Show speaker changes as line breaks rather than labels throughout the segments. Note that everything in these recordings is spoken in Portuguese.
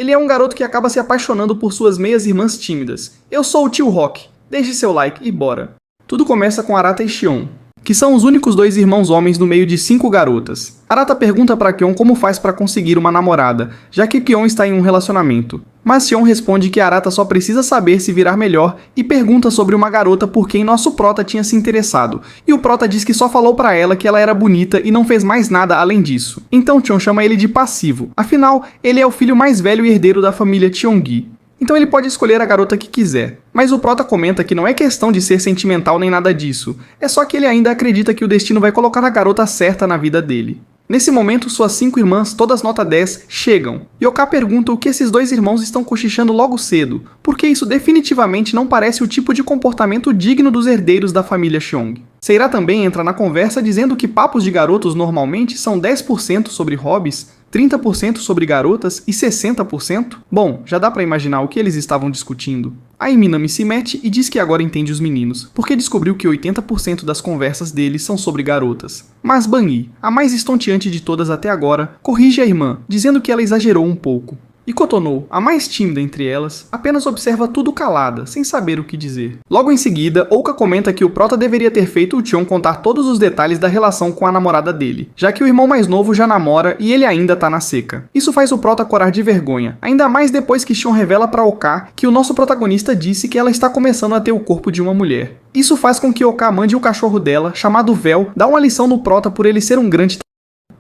Ele é um garoto que acaba se apaixonando por suas meias-irmãs tímidas. Eu sou o tio Rock. Deixe seu like e bora. Tudo começa com Arata e Xion, que são os únicos dois irmãos homens no meio de 5 garotas. Arata pergunta para Kion como faz para conseguir uma namorada, já que Kion está em um relacionamento. Mas Xion responde que Arata só precisa saber se virar melhor e pergunta sobre uma garota por quem nosso prota tinha se interessado, e o prota diz que só falou para ela que ela era bonita e não fez mais nada além disso. Então Xion chama ele de passivo, afinal, ele é o filho mais velho e herdeiro da família Cheongi. Então ele pode escolher a garota que quiser. Mas o prota comenta que não é questão de ser sentimental nem nada disso, é só que ele ainda acredita que o destino vai colocar a garota certa na vida dele. Nesse momento, suas 5 irmãs, todas nota 10, chegam. Yoka pergunta o que esses dois irmãos estão cochichando logo cedo, porque isso definitivamente não parece o tipo de comportamento digno dos herdeiros da família Cheong. Seira também entra na conversa dizendo que papos de garotos normalmente são 10% sobre hobbies, 30% sobre garotas e 60%? Bom, já dá pra imaginar o que eles estavam discutindo. Aí Minami se mete e diz que agora entende os meninos, porque descobriu que 80% das conversas deles são sobre garotas. Mas Ban-Yi, a mais estonteante de todas até agora, corrige a irmã, dizendo que ela exagerou um pouco. E Kotonou, a mais tímida entre elas, apenas observa tudo calada, sem saber o que dizer. Logo em seguida, Ouka comenta que o prota deveria ter feito o Xion contar todos os detalhes da relação com a namorada dele, já que o irmão mais novo já namora e ele ainda tá na seca. Isso faz o prota corar de vergonha, ainda mais depois que Xion revela pra Oka que o nosso protagonista disse que ela está começando a ter o corpo de uma mulher. Isso faz com que Oka mande o cachorro dela, chamado Vel, dar uma lição no prota por ele ser um grande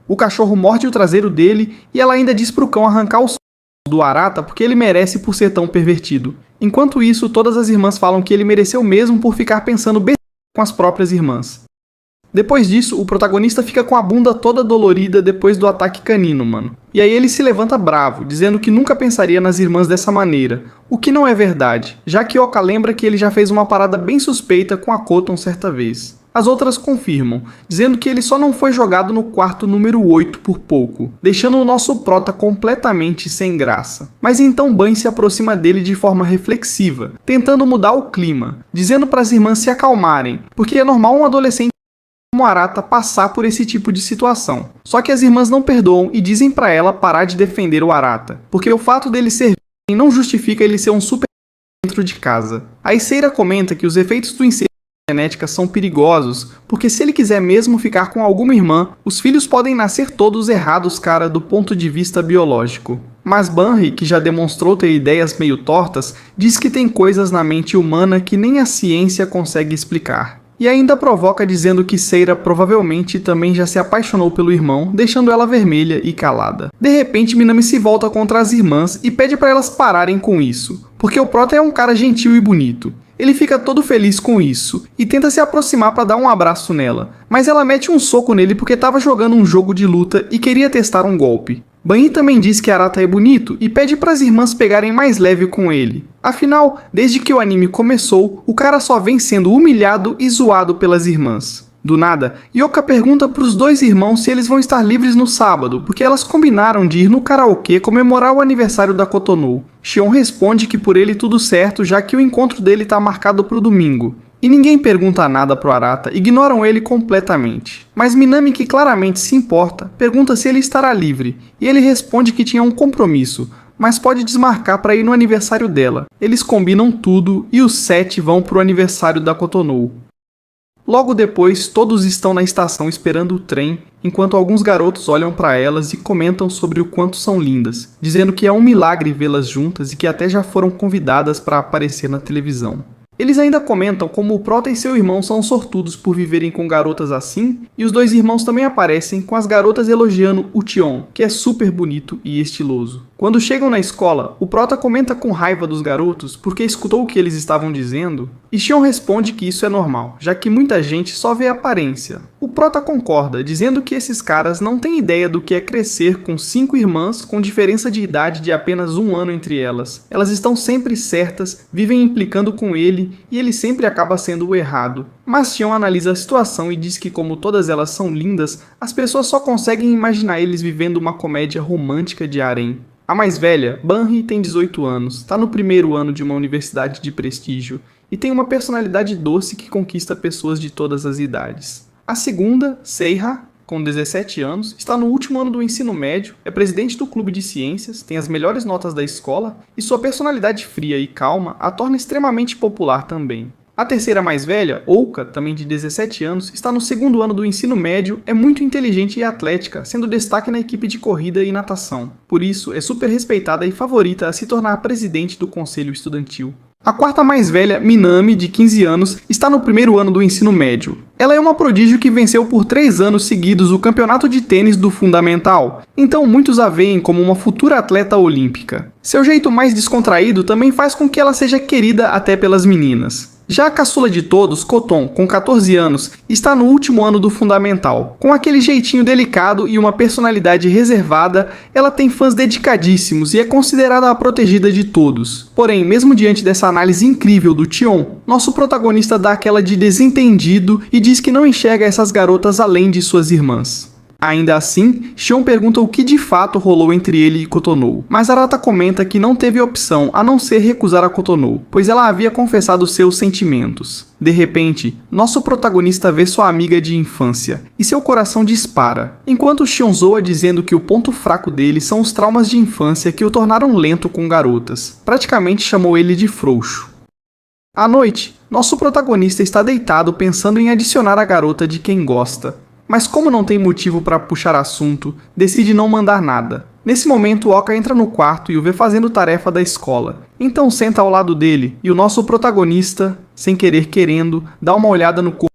O cachorro morde o traseiro dele e ela ainda diz pro cão arrancar o do Arata porque ele merece por ser tão pervertido. Enquanto isso, todas as irmãs falam que ele mereceu mesmo por ficar pensando besteira com as próprias irmãs. Depois disso, o protagonista fica com a bunda toda dolorida depois do ataque canino, mano. E aí ele se levanta bravo, dizendo que nunca pensaria nas irmãs dessa maneira, o que não é verdade, já que Oka lembra que ele já fez uma parada bem suspeita com a Koton certa vez. As outras confirmam, dizendo que ele só não foi jogado no quarto número 8 por pouco, deixando o nosso prota completamente sem graça. Mas então Ban se aproxima dele de forma reflexiva, tentando mudar o clima, dizendo para as irmãs se acalmarem, porque é normal um adolescente como Arata passar por esse tipo de situação. Só que as irmãs não perdoam e dizem para ela parar de defender o Arata, porque o fato dele ser virgem não justifica ele ser um super dentro de casa. A Seira comenta que os efeitos do incesto genética são perigosos, porque se ele quiser mesmo ficar com alguma irmã, os filhos podem nascer todos errados, cara, do ponto de vista biológico. Mas Banri, que já demonstrou ter ideias meio tortas, diz que tem coisas na mente humana que nem a ciência consegue explicar. E ainda provoca dizendo que Seira provavelmente também já se apaixonou pelo irmão, deixando ela vermelha e calada. De repente, Minami se volta contra as irmãs e pede para elas pararem com isso, porque o prota é um cara gentil e bonito. Ele fica todo feliz com isso e tenta se aproximar para dar um abraço nela, mas ela mete um soco nele porque estava jogando um jogo de luta e queria testar um golpe. Ban-Yi também diz que Arata é bonito e pede para as irmãs pegarem mais leve com ele. Afinal, desde que o anime começou, o cara só vem sendo humilhado e zoado pelas irmãs. Do nada, Yoka pergunta para os dois irmãos se eles vão estar livres no sábado, porque elas combinaram de ir no karaokê comemorar o aniversário da Kotonou. Xion responde que por ele tudo certo, já que o encontro dele está marcado para o domingo. E ninguém pergunta nada pro Arata, ignoram ele completamente. Mas Minami, que claramente se importa, pergunta se ele estará livre, e ele responde que tinha um compromisso, mas pode desmarcar para ir no aniversário dela. Eles combinam tudo e os 7 vão pro aniversário da Kotonou. Logo depois, todos estão na estação esperando o trem, enquanto alguns garotos olham para elas e comentam sobre o quanto são lindas, dizendo que é um milagre vê-las juntas e que até já foram convidadas para aparecer na televisão. Eles ainda comentam como o prota e seu irmão são sortudos por viverem com garotas assim, e os dois irmãos também aparecem com as garotas elogiando o Tion, que é super bonito e estiloso. Quando chegam na escola, o prota comenta com raiva dos garotos porque escutou o que eles estavam dizendo, e Xion responde que isso é normal, já que muita gente só vê a aparência. O prota concorda, dizendo que esses caras não têm ideia do que é crescer com 5 irmãs com diferença de idade de apenas 1 ano entre elas. Elas estão sempre certas, vivem implicando com ele, e ele sempre acaba sendo o errado. Mas Xion analisa a situação e diz que como todas elas são lindas, as pessoas só conseguem imaginar eles vivendo uma comédia romântica de harém. A mais velha, Banri, tem 18 anos, está no primeiro ano de uma universidade de prestígio e tem uma personalidade doce que conquista pessoas de todas as idades. A segunda, Seiha, com 17 anos, está no último ano do ensino médio, é presidente do clube de ciências, tem as melhores notas da escola e sua personalidade fria e calma a torna extremamente popular também. A terceira mais velha, Ouka, também de 17 anos, está no segundo ano do ensino médio, é muito inteligente e atlética, sendo destaque na equipe de corrida e natação. Por isso, é super respeitada e favorita a se tornar presidente do conselho estudantil. A quarta mais velha, Minami, de 15 anos, está no primeiro ano do ensino médio. Ela é uma prodígio que venceu por 3 anos seguidos o campeonato de tênis do Fundamental, então muitos a veem como uma futura atleta olímpica. Seu jeito mais descontraído também faz com que ela seja querida até pelas meninas. Já a caçula de todos, Koton, com 14 anos, está no último ano do Fundamental. Com aquele jeitinho delicado e uma personalidade reservada, ela tem fãs dedicadíssimos e é considerada a protegida de todos. Porém, mesmo diante dessa análise incrível do Tion, nosso protagonista dá aquela de desentendido e diz que não enxerga essas garotas além de suas irmãs. Ainda assim, Xion pergunta o que de fato rolou entre ele e Kotonou, mas Arata comenta que não teve opção a não ser recusar a Kotonou, pois ela havia confessado seus sentimentos. De repente, nosso protagonista vê sua amiga de infância, e seu coração dispara, enquanto Xion zoa dizendo que o ponto fraco dele são os traumas de infância que o tornaram lento com garotas. Praticamente chamou ele de frouxo. À noite, nosso protagonista está deitado pensando em adicionar a garota de quem gosta. Mas como não tem motivo para puxar assunto, decide não mandar nada. Nesse momento, Oka entra no quarto e o vê fazendo tarefa da escola. Então senta ao lado dele e o nosso protagonista, sem querer querendo, dá uma olhada no corpo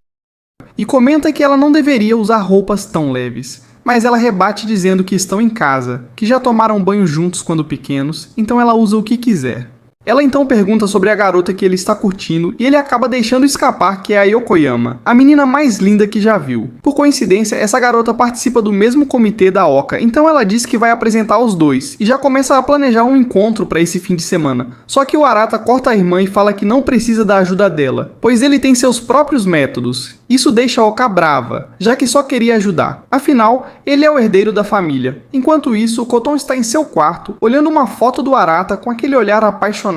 e comenta que ela não deveria usar roupas tão leves. Mas ela rebate dizendo que estão em casa, que já tomaram banho juntos quando pequenos, então ela usa o que quiser. Ela então pergunta sobre a garota que ele está curtindo e ele acaba deixando escapar que é a Yokoyama, a menina mais linda que já viu. Por coincidência, essa garota participa do mesmo comitê da Oka, então ela diz que vai apresentar os dois e já começa a planejar um encontro para esse fim de semana. Só que o Arata corta a irmã e fala que não precisa da ajuda dela, pois ele tem seus próprios métodos. Isso deixa a Oka brava, já que só queria ajudar. Afinal, ele é o herdeiro da família. Enquanto isso, Koton está em seu quarto, olhando uma foto do Arata com aquele olhar apaixonado.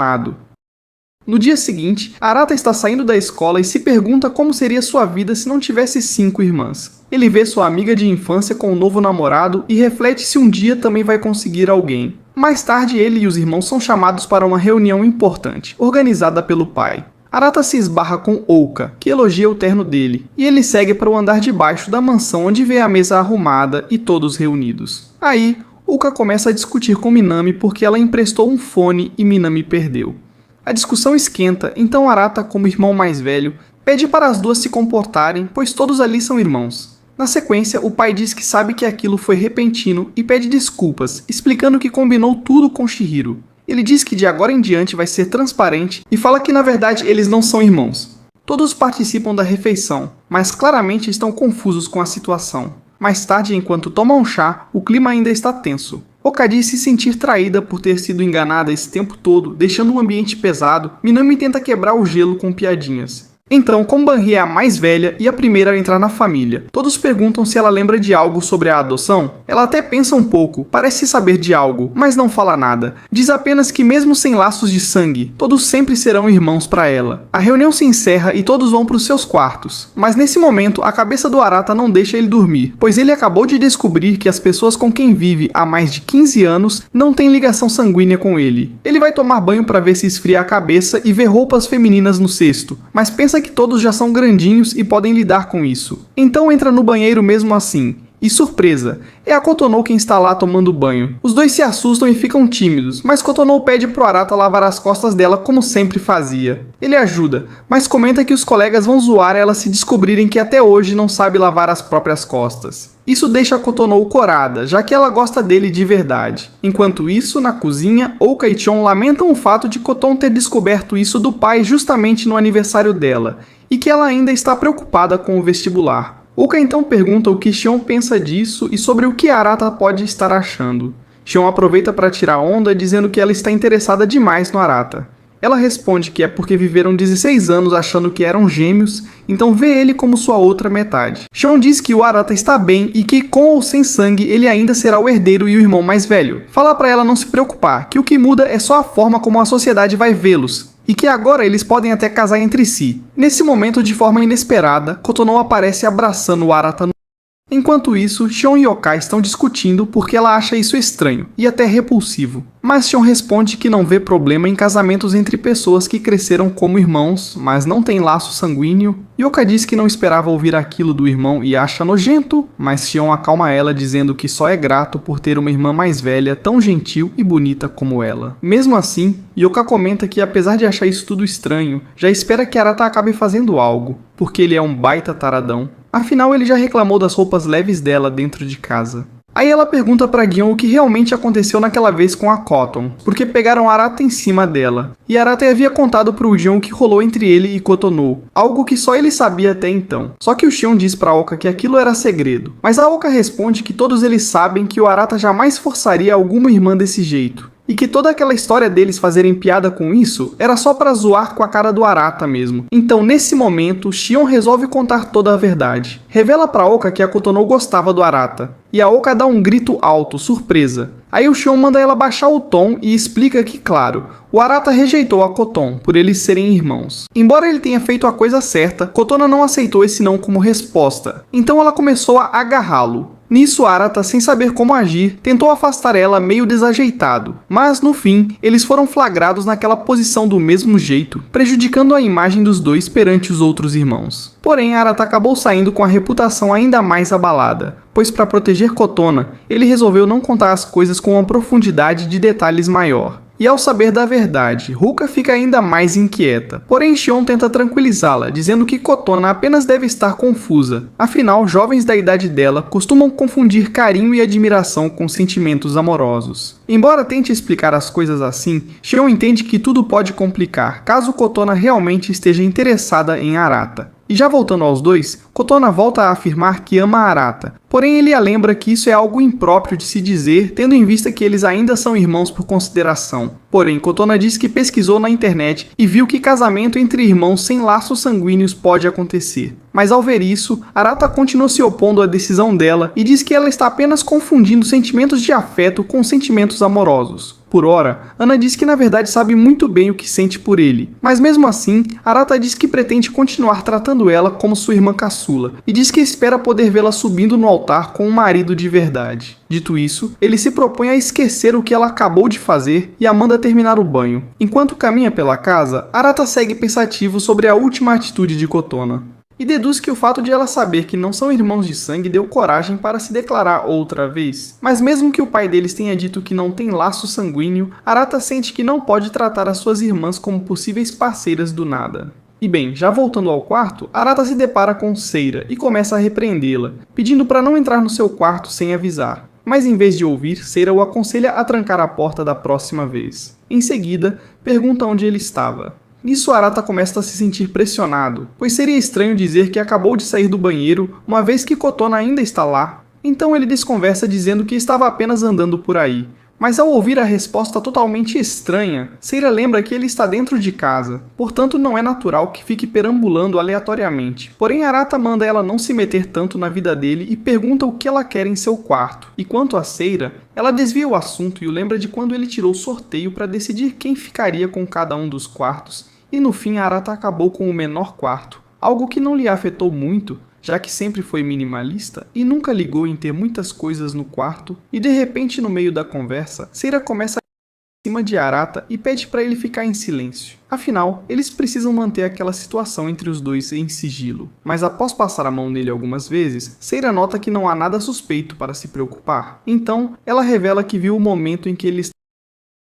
No dia seguinte, Arata está saindo da escola e se pergunta como seria sua vida se não tivesse 5 irmãs. Ele vê sua amiga de infância com um novo namorado e reflete se um dia também vai conseguir alguém. Mais tarde, ele e os irmãos são chamados para uma reunião importante, organizada pelo pai. Arata se esbarra com Ouka, que elogia o terno dele, e ele segue para o andar de baixo da mansão onde vê a mesa arrumada e todos reunidos. Aí, Ouka começa a discutir com Minami porque ela emprestou um fone e Minami perdeu. A discussão esquenta, então Arata, como irmão mais velho, pede para as duas se comportarem, pois todos ali são irmãos. Na sequência, o pai diz que sabe que aquilo foi repentino e pede desculpas, explicando que combinou tudo com Chihiro. Ele diz que de agora em diante vai ser transparente e fala que na verdade eles não são irmãos. Todos participam da refeição, mas claramente estão confusos com a situação. Mais tarde, enquanto tomam chá, o clima ainda está tenso. Oka diz se sentir traída por ter sido enganada esse tempo todo, deixando um ambiente pesado. Minami tenta quebrar o gelo com piadinhas. Então, como Banri é a mais velha e a primeira a entrar na família, todos perguntam se ela lembra de algo sobre a adoção. Ela até pensa um pouco, parece saber de algo, mas não fala nada. Diz apenas que mesmo sem laços de sangue, todos sempre serão irmãos para ela. A reunião se encerra e todos vão para os seus quartos. Mas nesse momento, a cabeça do Arata não deixa ele dormir, pois ele acabou de descobrir que as pessoas com quem vive há mais de 15 anos não têm ligação sanguínea com ele. Ele vai tomar banho para ver se esfria a cabeça e ver roupas femininas no cesto, mas pensa que todos já são grandinhos e podem lidar com isso. Então entra no banheiro mesmo assim. E surpresa, é a Kotonou quem está lá tomando banho. Os dois se assustam e ficam tímidos, mas Kotonou pede pro Arata lavar as costas dela como sempre fazia. Ele ajuda, mas comenta que os colegas vão zoar ela se descobrirem que até hoje não sabe lavar as próprias costas. Isso deixa a Kotonou corada, já que ela gosta dele de verdade. Enquanto isso, na cozinha, Ouka e Chon lamentam o fato de Koton ter descoberto isso do pai justamente no aniversário dela, e que ela ainda está preocupada com o vestibular. Ouka então pergunta o que Xion pensa disso e sobre o que Arata pode estar achando. Xion aproveita para tirar onda dizendo que ela está interessada demais no Arata. Ela responde que é porque viveram 16 anos achando que eram gêmeos, então vê ele como sua outra metade. Xion diz que o Arata está bem e que com ou sem sangue ele ainda será o herdeiro e o irmão mais velho. Fala para ela não se preocupar, que o que muda é só a forma como a sociedade vai vê-los. E que agora eles podem até casar entre si. Nesse momento, de forma inesperada, Kotonou aparece abraçando o Arata no... Enquanto isso, Shion e Yokai estão discutindo porque ela acha isso estranho e até repulsivo. Mas Shion responde que não vê problema em casamentos entre pessoas que cresceram como irmãos, mas não têm laço sanguíneo. Yokai diz que não esperava ouvir aquilo do irmão e acha nojento, mas Shion acalma ela dizendo que só é grato por ter uma irmã mais velha, tão gentil e bonita como ela. Mesmo assim, Yokai comenta que apesar de achar isso tudo estranho, já espera que Arata acabe fazendo algo, porque ele é um baita taradão. Afinal, ele já reclamou das roupas leves dela dentro de casa. Aí ela pergunta pra Gion o que realmente aconteceu naquela vez com a Cotton, porque pegaram Arata em cima dela. E Arata havia contado pro Gion o que rolou entre ele e Kotonou, algo que só ele sabia até então. Só que o Shion diz pra Oka que aquilo era segredo, mas a Oka responde que todos eles sabem que o Arata jamais forçaria alguma irmã desse jeito. E que toda aquela história deles fazerem piada com isso era só pra zoar com a cara do Arata mesmo. Então, nesse momento, Shion resolve contar toda a verdade. Revela pra Oka que a Kotonou gostava do Arata. E a Oka dá um grito alto, surpresa. Aí o Shion manda ela baixar o tom e explica que, claro, o Arata rejeitou a Koton por eles serem irmãos. Embora ele tenha feito a coisa certa, Kotona não aceitou esse não como resposta. Então ela começou a agarrá-lo. Nisso, Arata, sem saber como agir, tentou afastar ela meio desajeitado, mas no fim, eles foram flagrados naquela posição do mesmo jeito, prejudicando a imagem dos dois perante os outros irmãos. Porém, Arata acabou saindo com a reputação ainda mais abalada, pois para proteger Kotona, ele resolveu não contar as coisas com uma profundidade de detalhes maior. E ao saber da verdade, Ruka fica ainda mais inquieta. Porém, Shion tenta tranquilizá-la, dizendo que Kotona apenas deve estar confusa. Afinal, jovens da idade dela costumam confundir carinho e admiração com sentimentos amorosos. Embora tente explicar as coisas assim, Shion entende que tudo pode complicar, caso Kotona realmente esteja interessada em Arata. E já voltando aos dois, Kotona volta a afirmar que ama Arata, porém ele a lembra que isso é algo impróprio de se dizer, tendo em vista que eles ainda são irmãos por consideração. Porém, Kotona diz que pesquisou na internet e viu que casamento entre irmãos sem laços sanguíneos pode acontecer. Mas ao ver isso, Arata continua se opondo à decisão dela e diz que ela está apenas confundindo sentimentos de afeto com sentimentos amorosos. Por ora, Ana diz que na verdade sabe muito bem o que sente por ele, mas mesmo assim, Arata diz que pretende continuar tratando ela como sua irmã caçula, e diz que espera poder vê-la subindo no altar com um marido de verdade. Dito isso, ele se propõe a esquecer o que ela acabou de fazer e a manda terminar o banho. Enquanto caminha pela casa, Arata segue pensativo sobre a última atitude de Kotona. E deduz que o fato de ela saber que não são irmãos de sangue deu coragem para se declarar outra vez. Mas mesmo que o pai deles tenha dito que não tem laço sanguíneo, Arata sente que não pode tratar as suas irmãs como possíveis parceiras do nada. E bem, já voltando ao quarto, Arata se depara com Seira e começa a repreendê-la, pedindo para não entrar no seu quarto sem avisar. Mas em vez de ouvir, Seira o aconselha a trancar a porta da próxima vez. Em seguida, pergunta onde ele estava. Nisso, Arata começa a se sentir pressionado, pois seria estranho dizer que acabou de sair do banheiro, uma vez que Kotona ainda está lá. Então ele desconversa dizendo que estava apenas andando por aí. Mas ao ouvir a resposta totalmente estranha, Seira lembra que ele está dentro de casa, portanto não é natural que fique perambulando aleatoriamente. Porém, Arata manda ela não se meter tanto na vida dele e pergunta o que ela quer em seu quarto. E quanto a Seira, ela desvia o assunto e o lembra de quando ele tirou o sorteio para decidir quem ficaria com cada um dos quartos, e no fim Arata acabou com o menor quarto, algo que não lhe afetou muito, já que sempre foi minimalista e nunca ligou em ter muitas coisas no quarto, e de repente no meio da conversa, Seira começa a ir em cima de Arata e pede para ele ficar em silêncio. Afinal, eles precisam manter aquela situação entre os dois em sigilo. Mas após passar a mão nele algumas vezes, Seira nota que não há nada suspeito para se preocupar. Então, ela revela que viu o momento em que ele está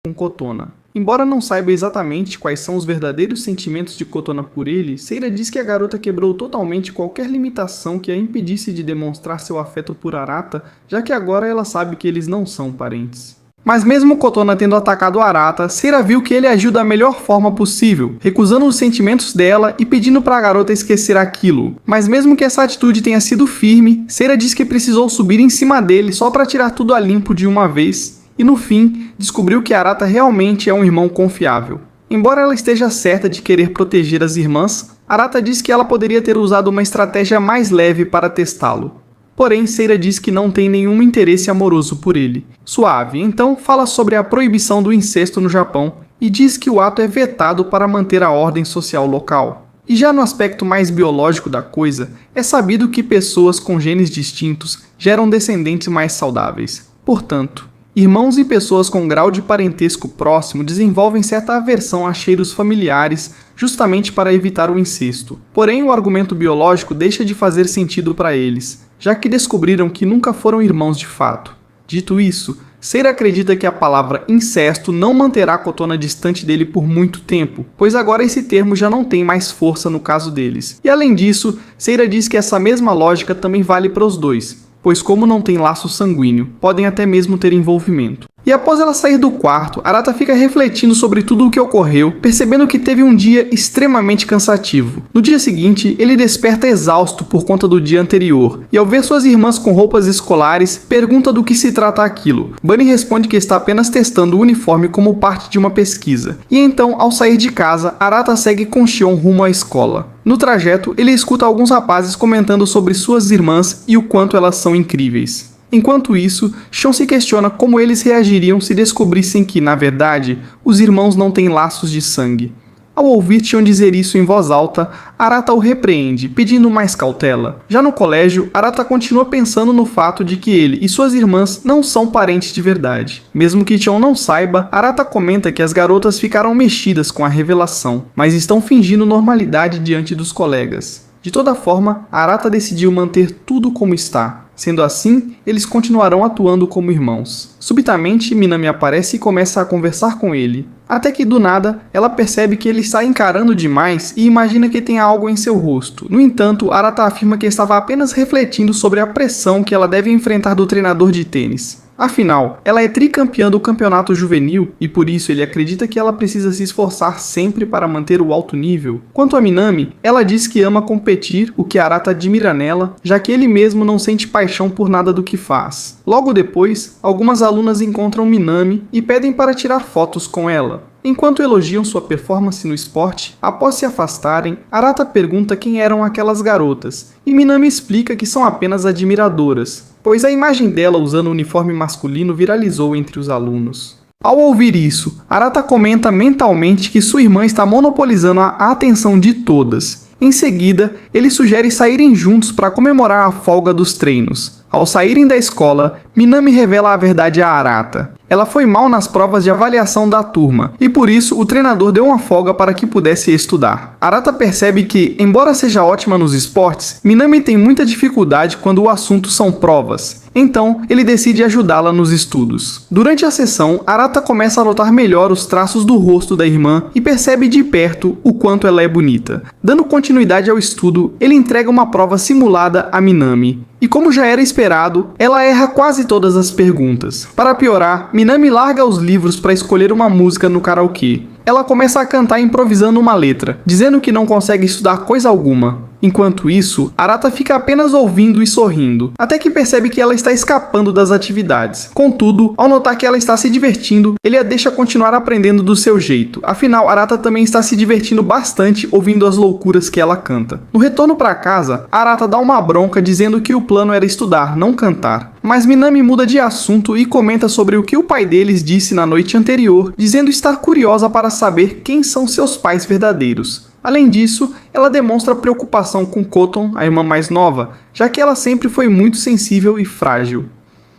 com Kotona. Embora não saiba exatamente quais são os verdadeiros sentimentos de Kotona por ele, Seira diz que a garota quebrou totalmente qualquer limitação que a impedisse de demonstrar seu afeto por Arata, já que agora ela sabe que eles não são parentes. Mas mesmo Kotona tendo atacado Arata, Seira viu que ele agiu da melhor forma possível, recusando os sentimentos dela e pedindo para a garota esquecer aquilo. Mas mesmo que essa atitude tenha sido firme, Seira diz que precisou subir em cima dele só para tirar tudo a limpo de uma vez, e no fim, descobriu que Arata realmente é um irmão confiável. Embora ela esteja certa de querer proteger as irmãs, Arata diz que ela poderia ter usado uma estratégia mais leve para testá-lo. Porém, Seira diz que não tem nenhum interesse amoroso por ele. Suave, então, fala sobre a proibição do incesto no Japão e diz que o ato é vetado para manter a ordem social local. E já no aspecto mais biológico da coisa, é sabido que pessoas com genes distintos geram descendentes mais saudáveis. Portanto, irmãos e pessoas com grau de parentesco próximo desenvolvem certa aversão a cheiros familiares justamente para evitar o incesto. Porém, o argumento biológico deixa de fazer sentido para eles, já que descobriram que nunca foram irmãos de fato. Dito isso, Seira acredita que a palavra incesto não manterá Cotona distante dele por muito tempo, pois agora esse termo já não tem mais força no caso deles. E além disso, Seira diz que essa mesma lógica também vale para os dois, pois como não tem laço sanguíneo, podem até mesmo ter envolvimento. E após ela sair do quarto, Arata fica refletindo sobre tudo o que ocorreu, percebendo que teve um dia extremamente cansativo. No dia seguinte, ele desperta exausto por conta do dia anterior, e ao ver suas irmãs com roupas escolares, pergunta do que se trata aquilo. Bunny responde que está apenas testando o uniforme como parte de uma pesquisa. E então, ao sair de casa, Arata segue com Shion rumo à escola. No trajeto, ele escuta alguns rapazes comentando sobre suas irmãs e o quanto elas são incríveis. Enquanto isso, Shion se questiona como eles reagiriam se descobrissem que, na verdade, os irmãos não têm laços de sangue. Ao ouvir Shion dizer isso em voz alta, Arata o repreende, pedindo mais cautela. Já no colégio, Arata continua pensando no fato de que ele e suas irmãs não são parentes de verdade. Mesmo que Shion não saiba, Arata comenta que as garotas ficaram mexidas com a revelação, mas estão fingindo normalidade diante dos colegas. De toda forma, Arata decidiu manter tudo como está. Sendo assim, eles continuarão atuando como irmãos. Subitamente, Minami aparece e começa a conversar com ele. Até que, do nada, ela percebe que ele está encarando demais e imagina que tem algo em seu rosto. No entanto, Arata afirma que estava apenas refletindo sobre a pressão que ela deve enfrentar do treinador de tênis. Afinal, ela é tricampeã do campeonato juvenil e por isso ele acredita que ela precisa se esforçar sempre para manter o alto nível. Quanto a Minami, ela diz que ama competir, o que Arata admira nela, já que ele mesmo não sente paixão por nada do que faz. Logo depois, algumas alunas encontram Minami e pedem para tirar fotos com ela. Enquanto elogiam sua performance no esporte, após se afastarem, Arata pergunta quem eram aquelas garotas, e Minami explica que são apenas admiradoras, pois a imagem dela usando o uniforme masculino viralizou entre os alunos. Ao ouvir isso, Arata comenta mentalmente que sua irmã está monopolizando a atenção de todas. Em seguida, ele sugere saírem juntos para comemorar a folga dos treinos. Ao saírem da escola, Minami revela a verdade a Arata. Ela foi mal nas provas de avaliação da turma, e por isso o treinador deu uma folga para que pudesse estudar. Arata percebe que, embora seja ótima nos esportes, Minami tem muita dificuldade quando o assunto são provas. Então, ele decide ajudá-la nos estudos. Durante a sessão, Arata começa a notar melhor os traços do rosto da irmã e percebe de perto o quanto ela é bonita. Dando continuidade ao estudo, ele entrega uma prova simulada a Minami. E como já era esperado, ela erra quase todas as perguntas. Para piorar, Minami larga os livros para escolher uma música no karaokê. Ela começa a cantar improvisando uma letra, dizendo que não consegue estudar coisa alguma. Enquanto isso, Arata fica apenas ouvindo e sorrindo, até que percebe que ela está escapando das atividades. Contudo, ao notar que ela está se divertindo, ele a deixa continuar aprendendo do seu jeito. Afinal, Arata também está se divertindo bastante ouvindo as loucuras que ela canta. No retorno para casa, Arata dá uma bronca dizendo que o plano era estudar, não cantar. Mas Minami muda de assunto e comenta sobre o que o pai deles disse na noite anterior, dizendo estar curiosa para saber quem são seus pais verdadeiros. Além disso, ela demonstra preocupação com Koton, a irmã mais nova, já que ela sempre foi muito sensível e frágil.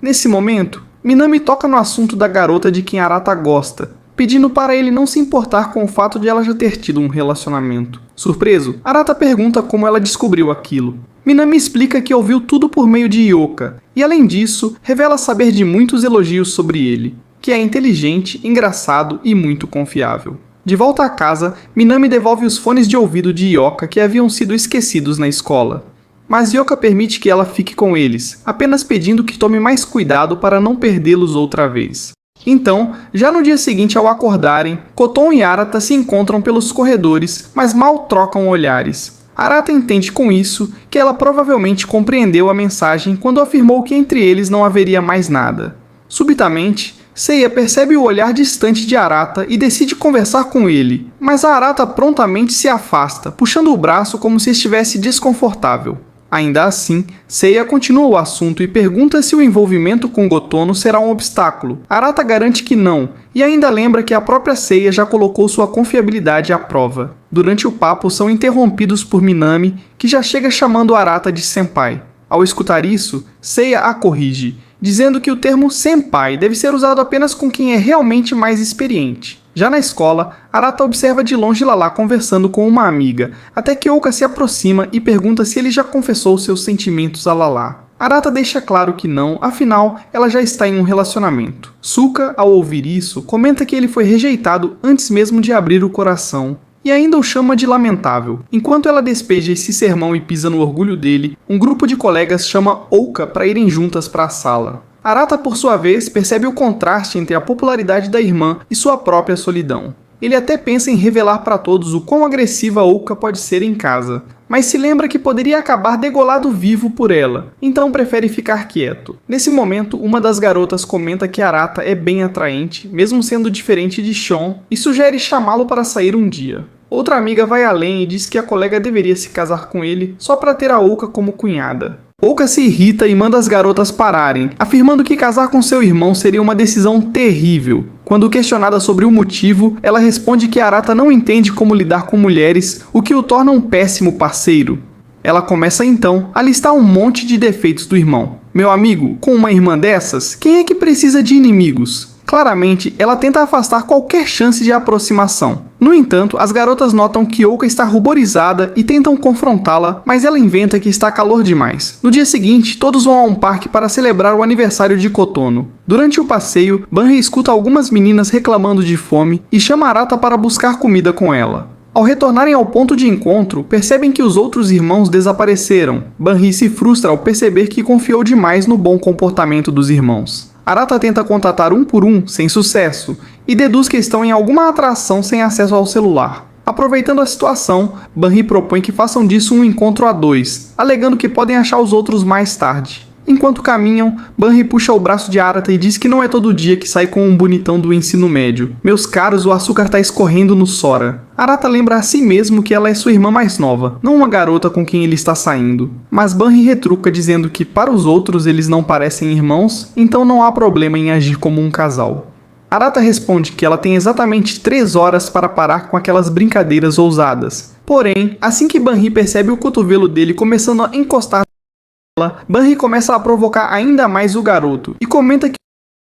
Nesse momento, Minami toca no assunto da garota de quem Arata gosta, pedindo para ele não se importar com o fato de ela já ter tido um relacionamento. Surpreso, Arata pergunta como ela descobriu aquilo. Minami explica que ouviu tudo por meio de Yoka, e além disso, revela saber de muitos elogios sobre ele, que é inteligente, engraçado e muito confiável. De volta a casa, Minami devolve os fones de ouvido de Yoka que haviam sido esquecidos na escola. Mas Yoka permite que ela fique com eles, apenas pedindo que tome mais cuidado para não perdê-los outra vez. Então, já no dia seguinte ao acordarem, Koton e Arata se encontram pelos corredores, mas mal trocam olhares. Arata entende com isso que ela provavelmente compreendeu a mensagem quando afirmou que entre eles não haveria mais nada. Subitamente, Seiya percebe o olhar distante de Arata e decide conversar com ele, mas a Arata prontamente se afasta, puxando o braço como se estivesse desconfortável. Ainda assim, Seiya continua o assunto e pergunta se o envolvimento com Gotono será um obstáculo. Arata garante que não, e ainda lembra que a própria Seiya já colocou sua confiabilidade à prova. Durante o papo, são interrompidos por Minami, que já chega chamando Arata de senpai. Ao escutar isso, Seiya a corrige, dizendo que o termo senpai deve ser usado apenas com quem é realmente mais experiente. Já na escola, Arata observa de longe Lala conversando com uma amiga, até que Ouka se aproxima e pergunta se ele já confessou seus sentimentos a Lala. Arata deixa claro que não, afinal, ela já está em um relacionamento. Suka, ao ouvir isso, comenta que ele foi rejeitado antes mesmo de abrir o coração, e ainda o chama de lamentável. Enquanto ela despeja esse sermão e pisa no orgulho dele, um grupo de colegas chama Ouka para irem juntas para a sala. Arata, por sua vez, percebe o contraste entre a popularidade da irmã e sua própria solidão. Ele até pensa em revelar para todos o quão agressiva Ouka pode ser em casa, mas se lembra que poderia acabar degolado vivo por ela, então prefere ficar quieto. Nesse momento, uma das garotas comenta que Arata é bem atraente, mesmo sendo diferente de Shon, e sugere chamá-lo para sair um dia. Outra amiga vai além e diz que a colega deveria se casar com ele só para ter a Ouka como cunhada. Ouka se irrita e manda as garotas pararem, afirmando que casar com seu irmão seria uma decisão terrível. Quando questionada sobre o motivo, ela responde que Arata não entende como lidar com mulheres, o que o torna um péssimo parceiro. Ela começa então a listar um monte de defeitos do irmão. Meu amigo, com uma irmã dessas, quem é que precisa de inimigos? Claramente, ela tenta afastar qualquer chance de aproximação. No entanto, as garotas notam que Ouka está ruborizada e tentam confrontá-la, mas ela inventa que está calor demais. No dia seguinte, todos vão a um parque para celebrar o aniversário de Kotono. Durante o passeio, Banri escuta algumas meninas reclamando de fome e chama Arata para buscar comida com ela. Ao retornarem ao ponto de encontro, percebem que os outros irmãos desapareceram. Banri se frustra ao perceber que confiou demais no bom comportamento dos irmãos. Arata tenta contatar um por um, sem sucesso, e deduz que estão em alguma atração sem acesso ao celular. Aproveitando a situação, Banri propõe que façam disso um encontro a dois, alegando que podem achar os outros mais tarde. Enquanto caminham, Banri puxa o braço de Arata e diz que não é todo dia que sai com um bonitão do ensino médio. Meus caros, o açúcar tá escorrendo no Sora. Arata lembra a si mesmo que ela é sua irmã mais nova, não uma garota com quem ele está saindo. Mas Banri retruca dizendo que para os outros eles não parecem irmãos, então não há problema em agir como um casal. Arata responde que ela tem exatamente 3 horas para parar com aquelas brincadeiras ousadas. Porém, assim que Banri percebe o cotovelo dele começando a encostar nela, Banri começa a provocar ainda mais o garoto e comenta que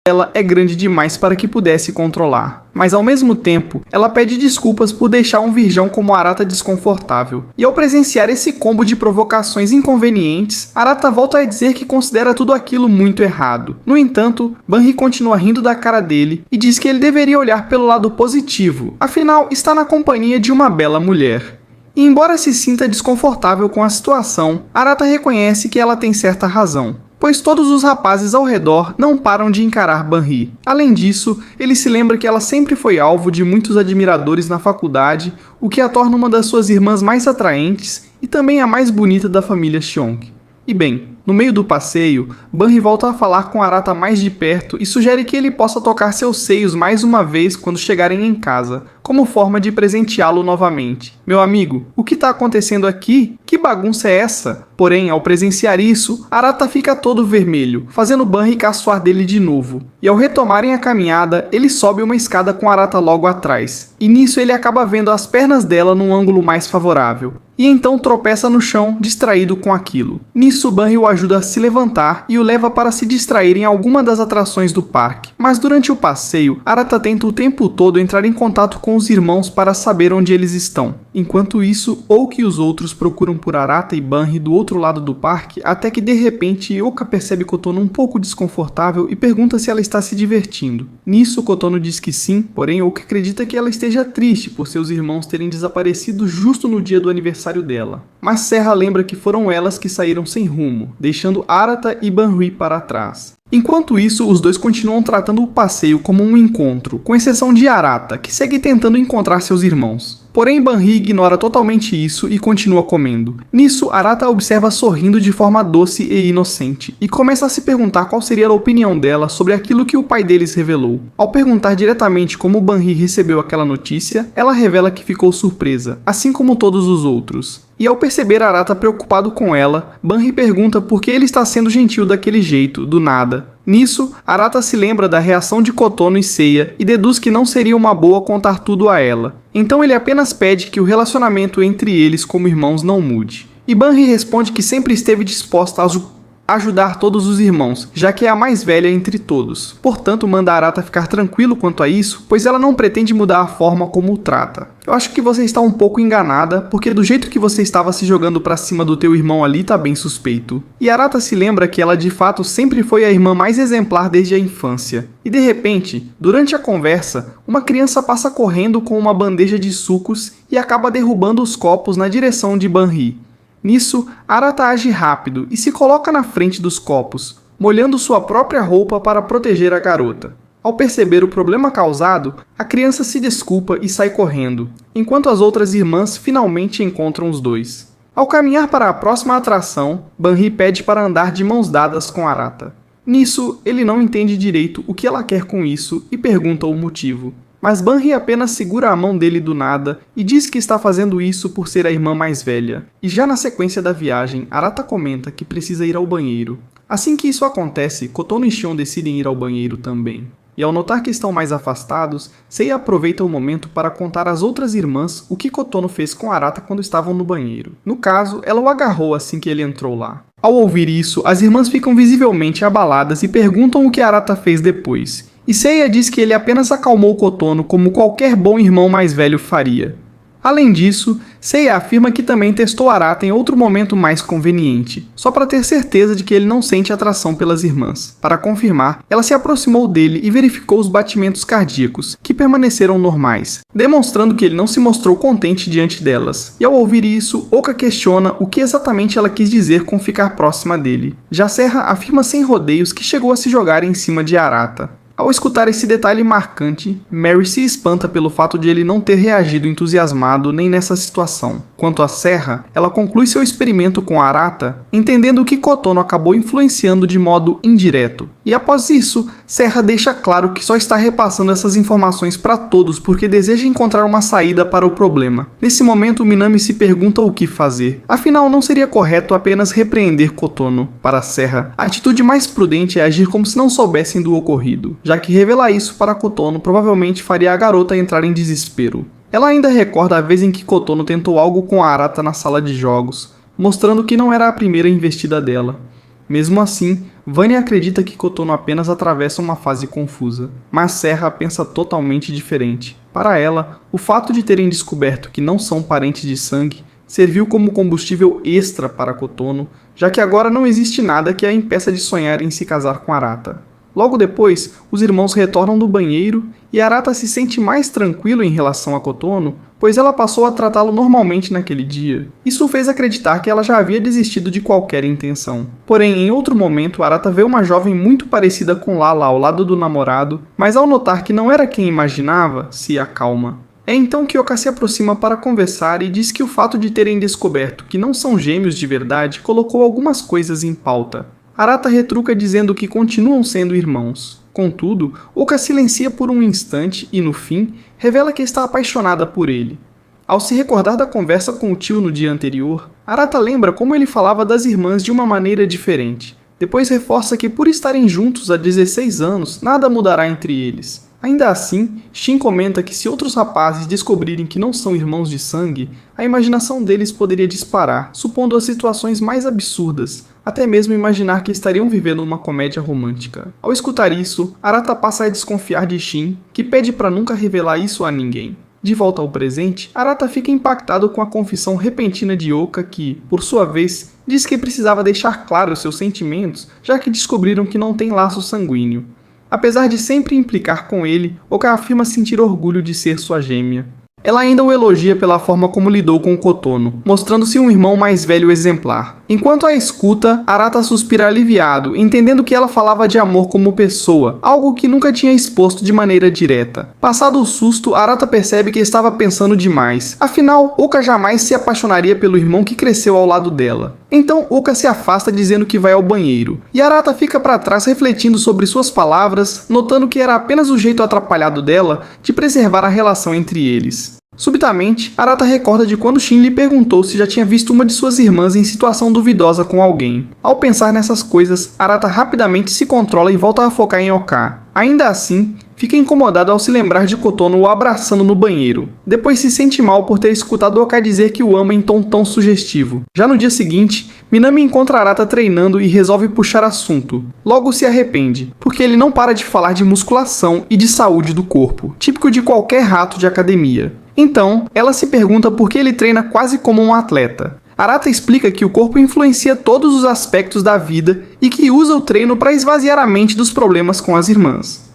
ela é grande demais para que pudesse controlar. Mas ao mesmo tempo, ela pede desculpas por deixar um virgão como Arata desconfortável. E ao presenciar esse combo de provocações inconvenientes, Arata volta a dizer que considera tudo aquilo muito errado. No entanto, Banri continua rindo da cara dele e diz que ele deveria olhar pelo lado positivo, afinal está na companhia de uma bela mulher. E embora se sinta desconfortável com a situação, Arata reconhece que ela tem certa razão, pois todos os rapazes ao redor não param de encarar Banri. Além disso, ele se lembra que ela sempre foi alvo de muitos admiradores na faculdade, o que a torna uma das suas irmãs mais atraentes e também a mais bonita da família Cheong. E bem, no meio do passeio, Banri volta a falar com Arata mais de perto e sugere que ele possa tocar seus seios mais uma vez quando chegarem em casa, como forma de presenteá-lo novamente. Meu amigo, o que está acontecendo aqui? Que bagunça é essa? Porém, ao presenciar isso, Arata fica todo vermelho, fazendo Banri caçoar dele de novo. E ao retomarem a caminhada, ele sobe uma escada com Arata logo atrás. E nisso ele acaba vendo as pernas dela num ângulo mais favorável. E então tropeça no chão, distraído com aquilo. Nisso, Banri o ajuda a se levantar e o leva para se distrair em alguma das atrações do parque. Mas durante o passeio, Arata tenta o tempo todo entrar em contato com os irmãos para saber onde eles estão. Enquanto isso, Ouka e os outros procuram por Arata e Banri do outro lado do parque, até que de repente Ouka percebe Kotono um pouco desconfortável e pergunta se ela está se divertindo. Nisso, Kotono diz que sim, porém Ouka acredita que ela esteja triste por seus irmãos terem desaparecido justo no dia do aniversário dela. Mas Serra lembra que foram elas que saíram sem rumo, deixando Arata e Banri para trás. Enquanto isso, os dois continuam tratando o passeio como um encontro, com exceção de Arata, que segue tentando encontrar seus irmãos. Porém, Banri ignora totalmente isso e continua comendo. Nisso, Arata observa sorrindo de forma doce e inocente, e começa a se perguntar qual seria a opinião dela sobre aquilo que o pai deles revelou. Ao perguntar diretamente como Banri recebeu aquela notícia, ela revela que ficou surpresa, assim como todos os outros. E ao perceber Arata preocupado com ela, Banri pergunta por que ele está sendo gentil daquele jeito, do nada. Nisso, Arata se lembra da reação de Kotono e Seiya e deduz que não seria uma boa contar tudo a ela. Então ele apenas pede que o relacionamento entre eles como irmãos não mude. E Banri responde que sempre esteve disposta a ajudar todos os irmãos, já que é a mais velha entre todos. Portanto, manda Arata ficar tranquilo quanto a isso, pois ela não pretende mudar a forma como o trata. Eu acho que você está um pouco enganada, porque do jeito que você estava se jogando pra cima do teu irmão ali tá bem suspeito. E Arata se lembra que ela de fato sempre foi a irmã mais exemplar desde a infância. E de repente, durante a conversa, uma criança passa correndo com uma bandeja de sucos e acaba derrubando os copos na direção de Banri. Nisso, Arata age rápido e se coloca na frente dos copos, molhando sua própria roupa para proteger a garota. Ao perceber o problema causado, a criança se desculpa e sai correndo, enquanto as outras irmãs finalmente encontram os dois. Ao caminhar para a próxima atração, Banri pede para andar de mãos dadas com Arata. Nisso, ele não entende direito o que ela quer com isso e pergunta o motivo. Mas Banri apenas segura a mão dele do nada e diz que está fazendo isso por ser a irmã mais velha. E já na sequência da viagem, Arata comenta que precisa ir ao banheiro. Assim que isso acontece, Kotono e Shion decidem ir ao banheiro também. E ao notar que estão mais afastados, Seiya aproveita o momento para contar às outras irmãs o que Kotono fez com Arata quando estavam no banheiro. No caso, ela o agarrou assim que ele entrou lá. Ao ouvir isso, as irmãs ficam visivelmente abaladas e perguntam o que Arata fez depois. E Seiya diz que ele apenas acalmou Kotono como qualquer bom irmão mais velho faria. Além disso, Seiya afirma que também testou Arata em outro momento mais conveniente, só para ter certeza de que ele não sente atração pelas irmãs. Para confirmar, ela se aproximou dele e verificou os batimentos cardíacos, que permaneceram normais, demonstrando que ele não se mostrou contente diante delas. E ao ouvir isso, Oka questiona o que exatamente ela quis dizer com ficar próxima dele. Já Serra afirma sem rodeios que chegou a se jogar em cima de Arata. Ao escutar esse detalhe marcante, Mary se espanta pelo fato de ele não ter reagido entusiasmado nem nessa situação. Quanto a Serra, ela conclui seu experimento com Arata, entendendo que Kotono acabou influenciando de modo indireto. E após isso, Serra deixa claro que só está repassando essas informações para todos porque deseja encontrar uma saída para o problema. Nesse momento, Minami se pergunta o que fazer. Afinal, não seria correto apenas repreender Kotono. Para Serra, a atitude mais prudente é agir como se não soubessem do ocorrido, já que revelar isso para Kotono provavelmente faria a garota entrar em desespero. Ela ainda recorda a vez em que Kotono tentou algo com a Arata na sala de jogos, mostrando que não era a primeira investida dela. Mesmo assim, Vanya acredita que Kotono apenas atravessa uma fase confusa, mas Serra pensa totalmente diferente. Para ela, o fato de terem descoberto que não são parentes de sangue serviu como combustível extra para Kotono, já que agora não existe nada que a impeça de sonhar em se casar com Arata. Logo depois, os irmãos retornam do banheiro e Arata se sente mais tranquilo em relação a Kotono, pois ela passou a tratá-lo normalmente naquele dia. Isso o fez acreditar que ela já havia desistido de qualquer intenção. Porém, em outro momento, Arata vê uma jovem muito parecida com Lala ao lado do namorado, mas ao notar que não era quem imaginava, se acalma. É então que Oka se aproxima para conversar e diz que o fato de terem descoberto que não são gêmeos de verdade colocou algumas coisas em pauta. Arata retruca dizendo que continuam sendo irmãos. Contudo, Oka silencia por um instante e, no fim, revela que está apaixonada por ele. Ao se recordar da conversa com o tio no dia anterior, Arata lembra como ele falava das irmãs de uma maneira diferente. Depois reforça que por estarem juntos há 16 anos, nada mudará entre eles. Ainda assim, Shin comenta que se outros rapazes descobrirem que não são irmãos de sangue, a imaginação deles poderia disparar, supondo as situações mais absurdas, até mesmo imaginar que estariam vivendo uma comédia romântica. Ao escutar isso, Arata passa a desconfiar de Shin, que pede para nunca revelar isso a ninguém. De volta ao presente, Arata fica impactado com a confissão repentina de Oka que, por sua vez, diz que precisava deixar claro seus sentimentos, já que descobriram que não tem laço sanguíneo. Apesar de sempre implicar com ele, Oka afirma sentir orgulho de ser sua gêmea. Ela ainda o elogia pela forma como lidou com Kotono, mostrando-se um irmão mais velho exemplar. Enquanto a escuta, Arata suspira aliviado, entendendo que ela falava de amor como pessoa, algo que nunca tinha exposto de maneira direta. Passado o susto, Arata percebe que estava pensando demais. Afinal, Oka jamais se apaixonaria pelo irmão que cresceu ao lado dela. Então Oka se afasta dizendo que vai ao banheiro, e Arata fica para trás refletindo sobre suas palavras, notando que era apenas o jeito atrapalhado dela de preservar a relação entre eles. Subitamente, Arata recorda de quando Shin lhe perguntou se já tinha visto uma de suas irmãs em situação duvidosa com alguém. Ao pensar nessas coisas, Arata rapidamente se controla e volta a focar em Oka. Ainda assim, fica incomodado ao se lembrar de Kotono o abraçando no banheiro. Depois se sente mal por ter escutado Oka dizer que o ama em tom tão sugestivo. Já no dia seguinte, Minami encontra Arata treinando e resolve puxar assunto. Logo se arrepende, porque ele não para de falar de musculação e de saúde do corpo, típico de qualquer rato de academia. Então, ela se pergunta por que ele treina quase como um atleta. Arata explica que o corpo influencia todos os aspectos da vida e que usa o treino para esvaziar a mente dos problemas com as irmãs.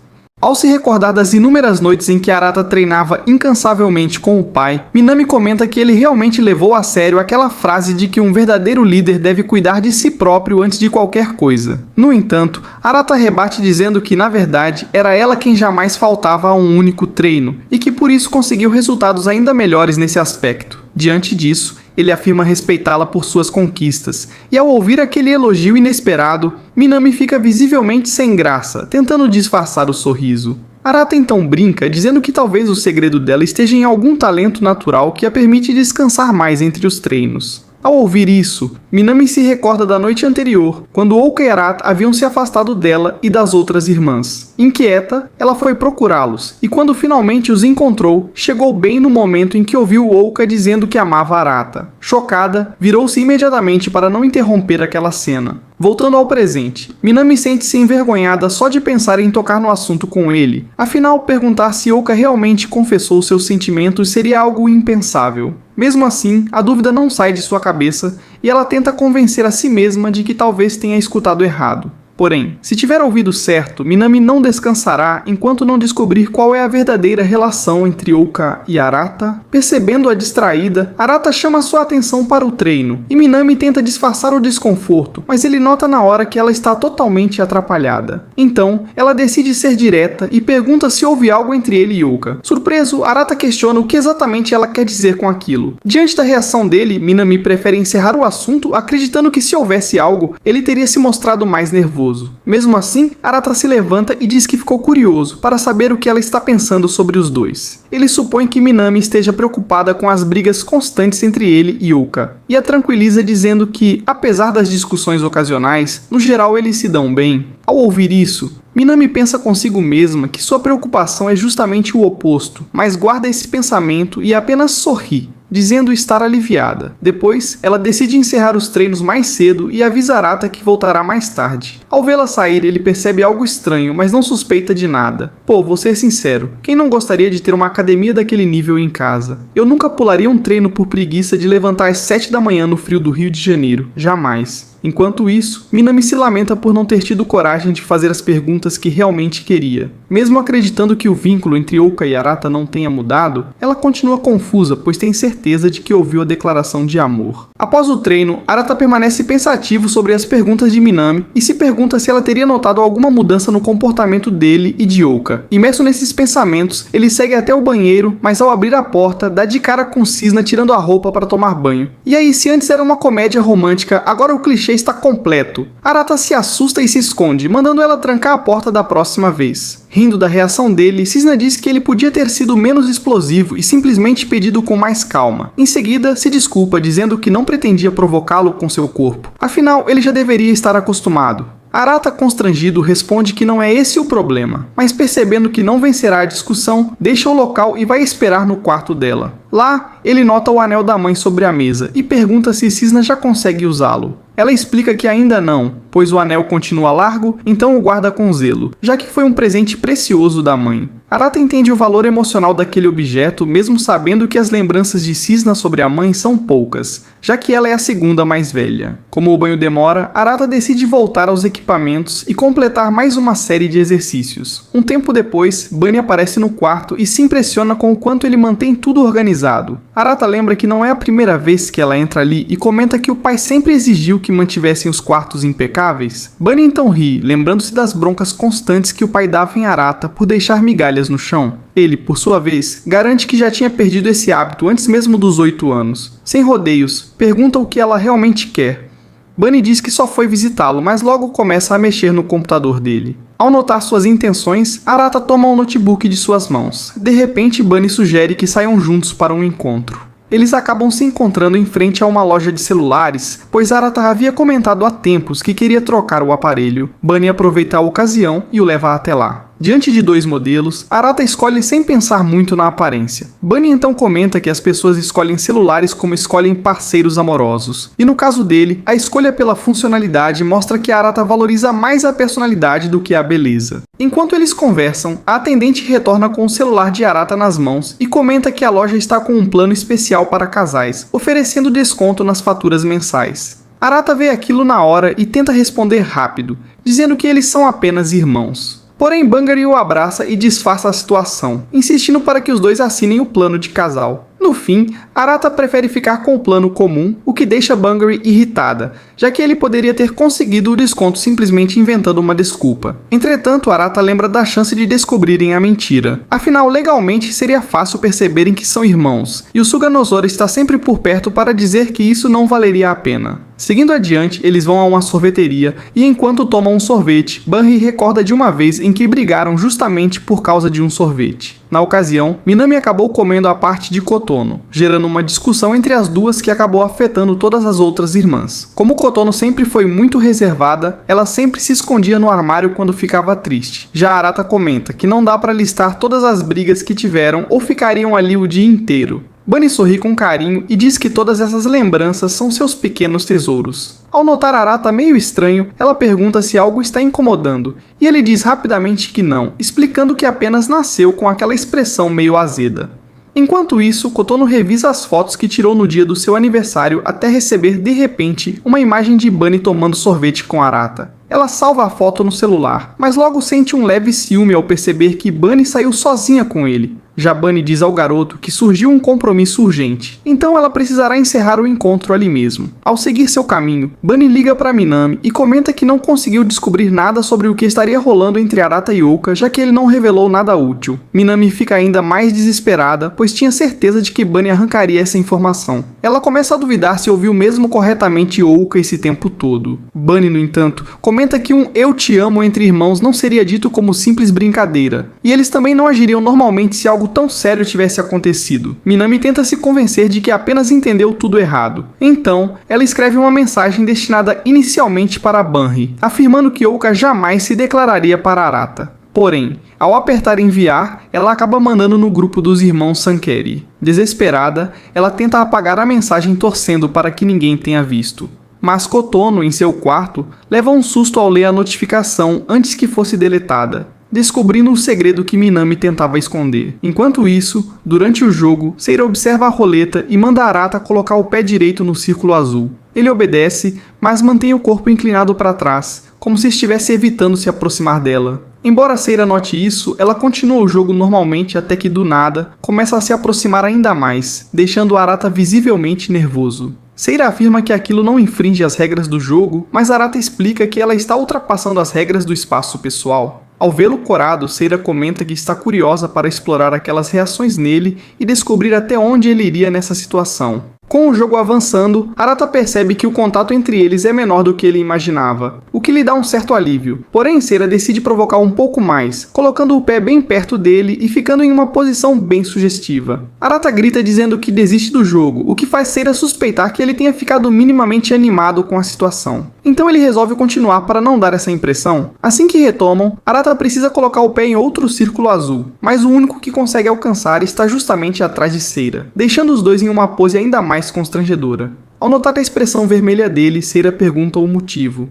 Ao se recordar das inúmeras noites em que Arata treinava incansavelmente com o pai, Minami comenta que ele realmente levou a sério aquela frase de que um verdadeiro líder deve cuidar de si próprio antes de qualquer coisa. No entanto, Arata rebate dizendo que, na verdade, era ela quem jamais faltava a um único treino, e que por isso conseguiu resultados ainda melhores nesse aspecto. Diante disso, ele afirma respeitá-la por suas conquistas, e ao ouvir aquele elogio inesperado, Minami fica visivelmente sem graça, tentando disfarçar o sorriso. Arata então brinca, dizendo que talvez o segredo dela esteja em algum talento natural que a permite descansar mais entre os treinos. Ao ouvir isso, Minami se recorda da noite anterior, quando Oka e Arata haviam se afastado dela e das outras irmãs. Inquieta, ela foi procurá-los, e quando finalmente os encontrou, chegou bem no momento em que ouviu Oka dizendo que amava Arata. Chocada, virou-se imediatamente para não interromper aquela cena. Voltando ao presente, Minami sente-se envergonhada só de pensar em tocar no assunto com ele. Afinal, perguntar se Oka realmente confessou seus sentimentos seria algo impensável. Mesmo assim, a dúvida não sai de sua cabeça e ela tenta convencer a si mesma de que talvez tenha escutado errado. Porém, se tiver ouvido certo, Minami não descansará enquanto não descobrir qual é a verdadeira relação entre Oka e Arata. Percebendo-a distraída, Arata chama sua atenção para o treino, e Minami tenta disfarçar o desconforto, mas ele nota na hora que ela está totalmente atrapalhada. Então, ela decide ser direta e pergunta se houve algo entre ele e Oka. Surpreso, Arata questiona o que exatamente ela quer dizer com aquilo. Diante da reação dele, Minami prefere encerrar o assunto, acreditando que se houvesse algo, ele teria se mostrado mais nervoso. Mesmo assim, Arata se levanta e diz que ficou curioso para saber o que ela está pensando sobre os dois. Ele supõe que Minami esteja preocupada com as brigas constantes entre ele e Oka, e a tranquiliza dizendo que, apesar das discussões ocasionais, no geral eles se dão bem. Ao ouvir isso, Minami pensa consigo mesma que sua preocupação é justamente o oposto, mas guarda esse pensamento e apenas sorri, dizendo estar aliviada. Depois, ela decide encerrar os treinos mais cedo e avisa Arata que voltará mais tarde. Ao vê-la sair, ele percebe algo estranho, mas não suspeita de nada. Pô, vou ser sincero, quem não gostaria de ter uma academia daquele nível em casa? Eu nunca pularia um treino por preguiça de levantar às 7 da manhã no frio do Rio de Janeiro. Jamais. Enquanto isso, Minami se lamenta por não ter tido coragem de fazer as perguntas que realmente queria. Mesmo acreditando que o vínculo entre Oka e Arata não tenha mudado, ela continua confusa, pois tem certeza de que ouviu a declaração de amor. Após o treino, Arata permanece pensativo sobre as perguntas de Minami e se pergunta se ela teria notado alguma mudança no comportamento dele e de Oka. Imerso nesses pensamentos, ele segue até o banheiro, mas ao abrir a porta, dá de cara com Cisna tirando a roupa para tomar banho. E aí, se antes era uma comédia romântica, agora o clichê está completo. Arata se assusta e se esconde, mandando ela trancar a porta da próxima vez. Rindo da reação dele, Cisna diz que ele podia ter sido menos explosivo e simplesmente pedido com mais calma. Em seguida, se desculpa, dizendo que não pretendia provocá-lo com seu corpo. Afinal, ele já deveria estar acostumado. Arata, constrangido, responde que não é esse o problema, mas percebendo que não vencerá a discussão, deixa o local e vai esperar no quarto dela. Lá, ele nota o anel da mãe sobre a mesa e pergunta se Cisna já consegue usá-lo. Ela explica que ainda não, pois o anel continua largo, então o guarda com zelo, já que foi um presente precioso da mãe. Arata entende o valor emocional daquele objeto, mesmo sabendo que as lembranças de Cisna sobre a mãe são poucas, já que ela é a segunda mais velha. Como o banho demora, Arata decide voltar aos equipamentos e completar mais uma série de exercícios. Um tempo depois, Bunny aparece no quarto e se impressiona com o quanto ele mantém tudo organizado. Arata lembra que não é a primeira vez que ela entra ali e comenta que o pai sempre exigiu que mantivessem os quartos impecáveis. Bunny então ri, lembrando-se das broncas constantes que o pai dava em Arata por deixar migalhas no chão. Ele, por sua vez, garante que já tinha perdido esse hábito antes mesmo dos 8 anos. Sem rodeios, pergunta o que ela realmente quer. Bunny diz que só foi visitá-lo, mas logo começa a mexer no computador dele. Ao notar suas intenções, Arata toma um notebook de suas mãos. De repente, Bunny sugere que saiam juntos para um encontro. Eles acabam se encontrando em frente a uma loja de celulares, pois Arata havia comentado há tempos que queria trocar o aparelho. Bunny aproveita a ocasião e o leva até lá. Diante de 2 modelos, Arata escolhe sem pensar muito na aparência. Bunny então comenta que as pessoas escolhem celulares como escolhem parceiros amorosos. E no caso dele, a escolha pela funcionalidade mostra que Arata valoriza mais a personalidade do que a beleza. Enquanto eles conversam, a atendente retorna com o celular de Arata nas mãos e comenta que a loja está com um plano especial para casais, oferecendo desconto nas faturas mensais. Arata vê aquilo na hora e tenta responder rápido, dizendo que eles são apenas irmãos. Porém, Bungaree o abraça e disfarça a situação, insistindo para que os dois assinem o plano de casal. No fim, Arata prefere ficar com o plano comum, o que deixa Bungaree irritada, já que ele poderia ter conseguido o desconto simplesmente inventando uma desculpa. Entretanto, Arata lembra da chance de descobrirem a mentira. Afinal, legalmente seria fácil perceberem que são irmãos, e o Suganozora está sempre por perto para dizer que isso não valeria a pena. Seguindo adiante, eles vão a uma sorveteria e enquanto tomam um sorvete, Bunny recorda de uma vez em que brigaram justamente por causa de um sorvete. Na ocasião, Minami acabou comendo a parte de Kotono, gerando uma discussão entre as duas que acabou afetando todas as outras irmãs. Como Kotono sempre foi muito reservada, ela sempre se escondia no armário quando ficava triste. Já Arata comenta que não dá para listar todas as brigas que tiveram ou ficariam ali o dia inteiro. Bunny sorri com carinho e diz que todas essas lembranças são seus pequenos tesouros. Ao notar Arata meio estranho, ela pergunta se algo está incomodando, e ele diz rapidamente que não, explicando que apenas nasceu com aquela expressão meio azeda. Enquanto isso, Kotono revisa as fotos que tirou no dia do seu aniversário até receber, de repente, uma imagem de Bunny tomando sorvete com Arata. Ela salva a foto no celular, mas logo sente um leve ciúme ao perceber que Bunny saiu sozinha com ele. Já Bunny diz ao garoto que surgiu um compromisso urgente, então ela precisará encerrar o encontro ali mesmo. Ao seguir seu caminho, Bunny liga para Minami e comenta que não conseguiu descobrir nada sobre o que estaria rolando entre Arata e Ouka, já que ele não revelou nada útil. Minami fica ainda mais desesperada, pois tinha certeza de que Bunny arrancaria essa informação. Ela começa a duvidar se ouviu mesmo corretamente Ouka esse tempo todo. Bunny, no entanto, comenta que um "eu te amo" entre irmãos não seria dito como simples brincadeira, e eles também não agiriam normalmente se algo tão sério tivesse acontecido. Minami tenta se convencer de que apenas entendeu tudo errado. Então, ela escreve uma mensagem destinada inicialmente para Bunny, afirmando que Ouka jamais se declararia para Arata. Porém, ao apertar enviar, ela acaba mandando no grupo dos irmãos Sankeri. Desesperada, ela tenta apagar a mensagem torcendo para que ninguém tenha visto. Mas Kotono, em seu quarto, leva um susto ao ler a notificação antes que fosse deletada, descobrindo o segredo que Minami tentava esconder. Enquanto isso, durante o jogo, Seira observa a roleta e manda Arata colocar o pé direito no círculo azul. Ele obedece, mas mantém o corpo inclinado para trás, como se estivesse evitando se aproximar dela. Embora Seira note isso, ela continua o jogo normalmente até que do nada, começa a se aproximar ainda mais, deixando Arata visivelmente nervoso. Seira afirma que aquilo não infringe as regras do jogo, mas Arata explica que ela está ultrapassando as regras do espaço pessoal. Ao vê-lo corado, Seira comenta que está curiosa para explorar aquelas reações nele e descobrir até onde ele iria nessa situação. Com o jogo avançando, Arata percebe que o contato entre eles é menor do que ele imaginava, o que lhe dá um certo alívio. Porém, Seira decide provocar um pouco mais, colocando o pé bem perto dele e ficando em uma posição bem sugestiva. Arata grita dizendo que desiste do jogo, o que faz Seira suspeitar que ele tenha ficado minimamente animado com a situação. Então ele resolve continuar para não dar essa impressão. Assim que retomam, Arata precisa colocar o pé em outro círculo azul, mas o único que consegue alcançar está justamente atrás de Seira, deixando os dois em uma pose ainda mais constrangedora. Ao notar a expressão vermelha dele, Seira pergunta o motivo.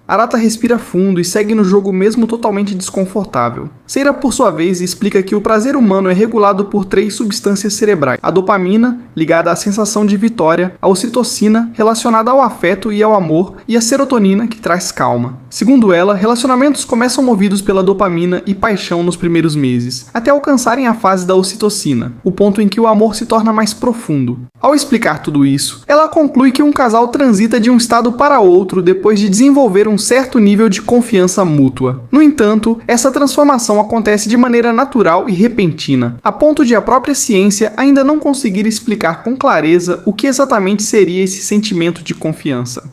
Arata respira fundo e segue no jogo mesmo totalmente desconfortável. Seira, por sua vez, explica que o prazer humano é regulado por 3 substâncias cerebrais. A dopamina, ligada à sensação de vitória, a ocitocina, relacionada ao afeto e ao amor, e a serotonina, que traz calma. Segundo ela, relacionamentos começam movidos pela dopamina e paixão nos primeiros meses, até alcançarem a fase da ocitocina, o ponto em que o amor se torna mais profundo. Ao explicar tudo isso, ela conclui que um casal transita de um estado para outro depois de desenvolver um certo nível de confiança mútua. No entanto, essa transformação acontece de maneira natural e repentina, a ponto de a própria ciência ainda não conseguir explicar com clareza o que exatamente seria esse sentimento de confiança.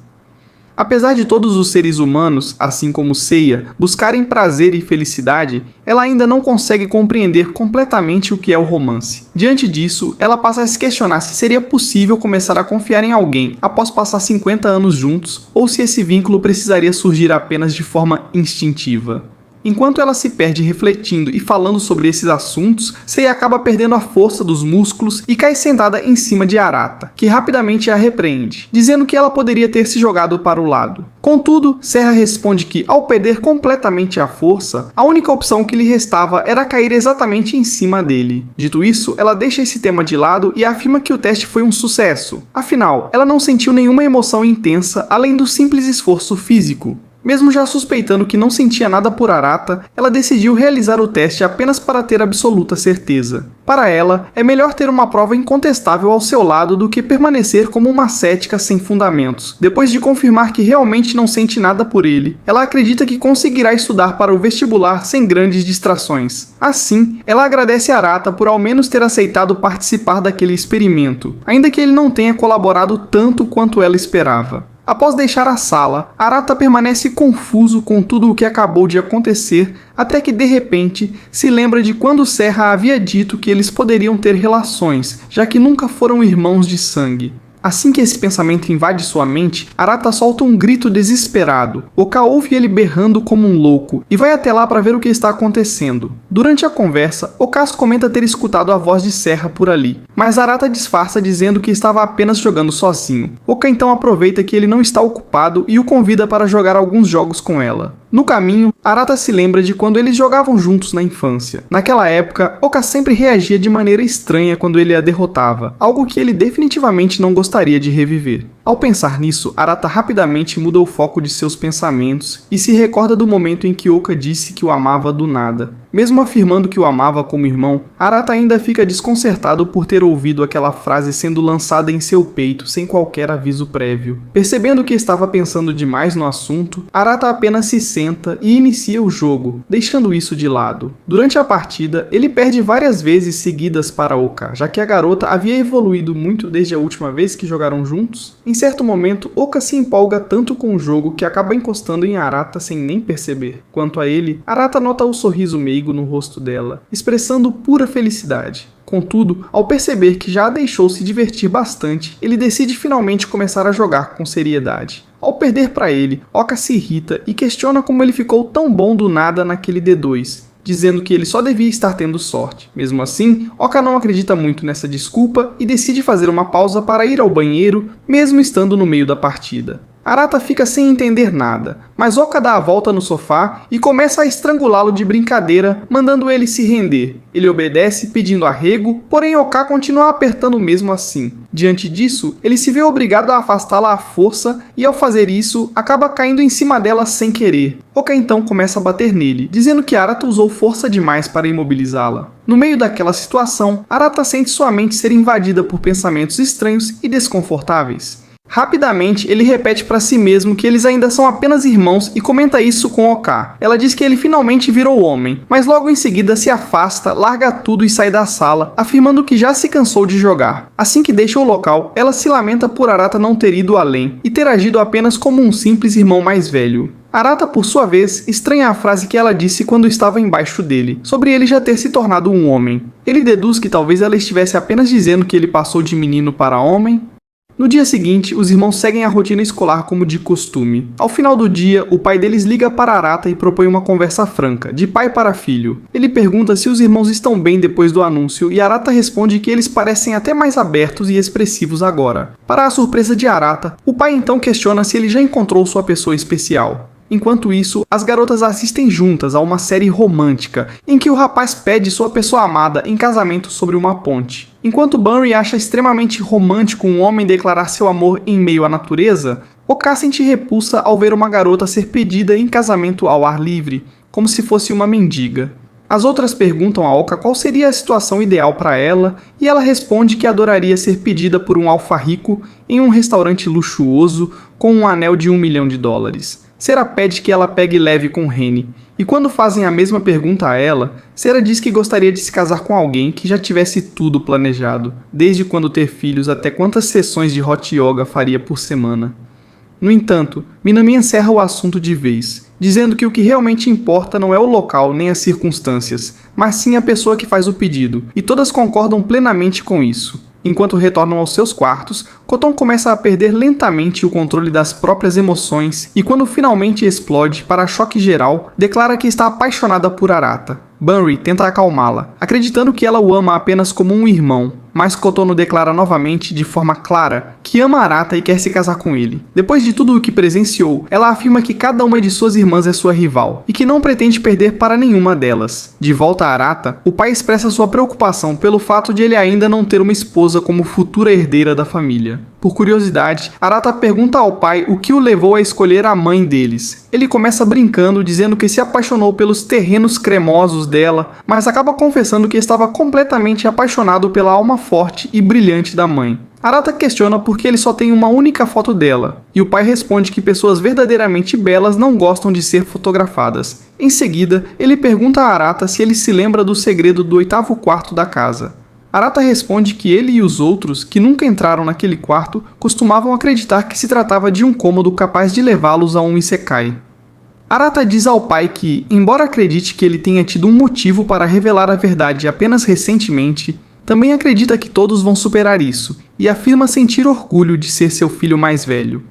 Apesar de todos os seres humanos, assim como Seiya, buscarem prazer e felicidade, ela ainda não consegue compreender completamente o que é o romance. Diante disso, ela passa a se questionar se seria possível começar a confiar em alguém após passar 50 anos juntos, ou se esse vínculo precisaria surgir apenas de forma instintiva. Enquanto ela se perde refletindo e falando sobre esses assuntos, Seiya acaba perdendo a força dos músculos e cai sentada em cima de Arata, que rapidamente a repreende, dizendo que ela poderia ter se jogado para o lado. Contudo, Serra responde que, ao perder completamente a força, a única opção que lhe restava era cair exatamente em cima dele. Dito isso, ela deixa esse tema de lado e afirma que o teste foi um sucesso. Afinal, ela não sentiu nenhuma emoção intensa além do simples esforço físico. Mesmo já suspeitando que não sentia nada por Arata, ela decidiu realizar o teste apenas para ter absoluta certeza. Para ela, é melhor ter uma prova incontestável ao seu lado do que permanecer como uma cética sem fundamentos. Depois de confirmar que realmente não sente nada por ele, ela acredita que conseguirá estudar para o vestibular sem grandes distrações. Assim, ela agradece a Arata por ao menos ter aceitado participar daquele experimento, ainda que ele não tenha colaborado tanto quanto ela esperava. Após deixar a sala, Arata permanece confuso com tudo o que acabou de acontecer, até que de repente se lembra de quando Serra havia dito que eles poderiam ter relações, já que nunca foram irmãos de sangue. Assim que esse pensamento invade sua mente, Arata solta um grito desesperado. Oka ouve ele berrando como um louco e vai até lá para ver o que está acontecendo. Durante a conversa, Okazu comenta ter escutado a voz de Serra por ali, mas Arata disfarça dizendo que estava apenas jogando sozinho. Oka então aproveita que ele não está ocupado e o convida para jogar alguns jogos com ela. No caminho, Arata se lembra de quando eles jogavam juntos na infância. Naquela época, Oka sempre reagia de maneira estranha quando ele a derrotava, algo que ele definitivamente não gostaria de reviver. Ao pensar nisso, Arata rapidamente muda o foco de seus pensamentos e se recorda do momento em que Oka disse que o amava do nada. Mesmo afirmando que o amava como irmão, Arata ainda fica desconcertado por ter ouvido aquela frase sendo lançada em seu peito sem qualquer aviso prévio. Percebendo que estava pensando demais no assunto, Arata apenas se senta e inicia o jogo, deixando isso de lado. Durante a partida, ele perde várias vezes seguidas para Oka, já que a garota havia evoluído muito desde a última vez que jogaram juntos. Em certo momento, Oka se empolga tanto com o jogo que acaba encostando em Arata sem nem perceber. Quanto a ele, Arata nota o sorriso meigo no rosto dela, expressando pura felicidade. Contudo, ao perceber que já a deixou se divertir bastante, ele decide finalmente começar a jogar com seriedade. Ao perder para ele, Oka se irrita e questiona como ele ficou tão bom do nada naquele D2, dizendo que ele só devia estar tendo sorte. Mesmo assim, Oka não acredita muito nessa desculpa e decide fazer uma pausa para ir ao banheiro, mesmo estando no meio da partida. Arata fica sem entender nada, mas Oka dá a volta no sofá e começa a estrangulá-lo de brincadeira, mandando ele se render. Ele obedece, pedindo arrego, porém Oka continua apertando mesmo assim. Diante disso, ele se vê obrigado a afastá-la à força e, ao fazer isso, acaba caindo em cima dela sem querer. Oka então começa a bater nele, dizendo que Arata usou força demais para imobilizá-la. No meio daquela situação, Arata sente sua mente ser invadida por pensamentos estranhos e desconfortáveis. Rapidamente, ele repete para si mesmo que eles ainda são apenas irmãos e comenta isso com Oka. Ela diz que ele finalmente virou homem, mas logo em seguida se afasta, larga tudo e sai da sala, afirmando que já se cansou de jogar. Assim que deixa o local, ela se lamenta por Arata não ter ido além e ter agido apenas como um simples irmão mais velho. Arata, por sua vez, estranha a frase que ela disse quando estava embaixo dele, sobre ele já ter se tornado um homem. Ele deduz que talvez ela estivesse apenas dizendo que ele passou de menino para homem. No dia seguinte, os irmãos seguem a rotina escolar como de costume. Ao final do dia, o pai deles liga para Arata e propõe uma conversa franca, de pai para filho. Ele pergunta se os irmãos estão bem depois do anúncio e Arata responde que eles parecem até mais abertos e expressivos agora. Para a surpresa de Arata, o pai então questiona se ele já encontrou sua pessoa especial. Enquanto isso, as garotas assistem juntas a uma série romântica, em que o rapaz pede sua pessoa amada em casamento sobre uma ponte. Enquanto Bunry acha extremamente romântico um homem declarar seu amor em meio à natureza, Oka sente repulsa ao ver uma garota ser pedida em casamento ao ar livre, como se fosse uma mendiga. As outras perguntam a Oka qual seria a situação ideal para ela, e ela responde que adoraria ser pedida por um alfa rico em um restaurante luxuoso com um anel de $1 milhão. Sera pede que ela pegue leve com Rene, e quando fazem a mesma pergunta a ela, Sera diz que gostaria de se casar com alguém que já tivesse tudo planejado, desde quando ter filhos até quantas sessões de hot yoga faria por semana. No entanto, Minami encerra o assunto de vez, dizendo que o que realmente importa não é o local nem as circunstâncias, mas sim a pessoa que faz o pedido, e todas concordam plenamente com isso. Enquanto retornam aos seus quartos, Koton começa a perder lentamente o controle das próprias emoções e quando finalmente explode, para choque geral, declara que está apaixonada por Arata. Bunry tenta acalmá-la, acreditando que ela o ama apenas como um irmão, mas Kotono declara novamente, de forma clara, que ama Arata e quer se casar com ele. Depois de tudo o que presenciou, ela afirma que cada uma de suas irmãs é sua rival, e que não pretende perder para nenhuma delas. De volta a Arata, o pai expressa sua preocupação pelo fato de ele ainda não ter uma esposa como futura herdeira da família. Por curiosidade, Arata pergunta ao pai o que o levou a escolher a mãe deles. Ele começa brincando, dizendo que se apaixonou pelos terrenos cremosos dela, mas acaba confessando que estava completamente apaixonado pela alma forte e brilhante da mãe. Arata questiona por que ele só tem uma única foto dela, e o pai responde que pessoas verdadeiramente belas não gostam de ser fotografadas. Em seguida, ele pergunta a Arata se ele se lembra do segredo do 8º quarto da casa. Arata responde que ele e os outros, que nunca entraram naquele quarto, costumavam acreditar que se tratava de um cômodo capaz de levá-los a um isekai. Arata diz ao pai que, embora acredite que ele tenha tido um motivo para revelar a verdade apenas recentemente, também acredita que todos vão superar isso, e afirma sentir orgulho de ser seu filho mais velho.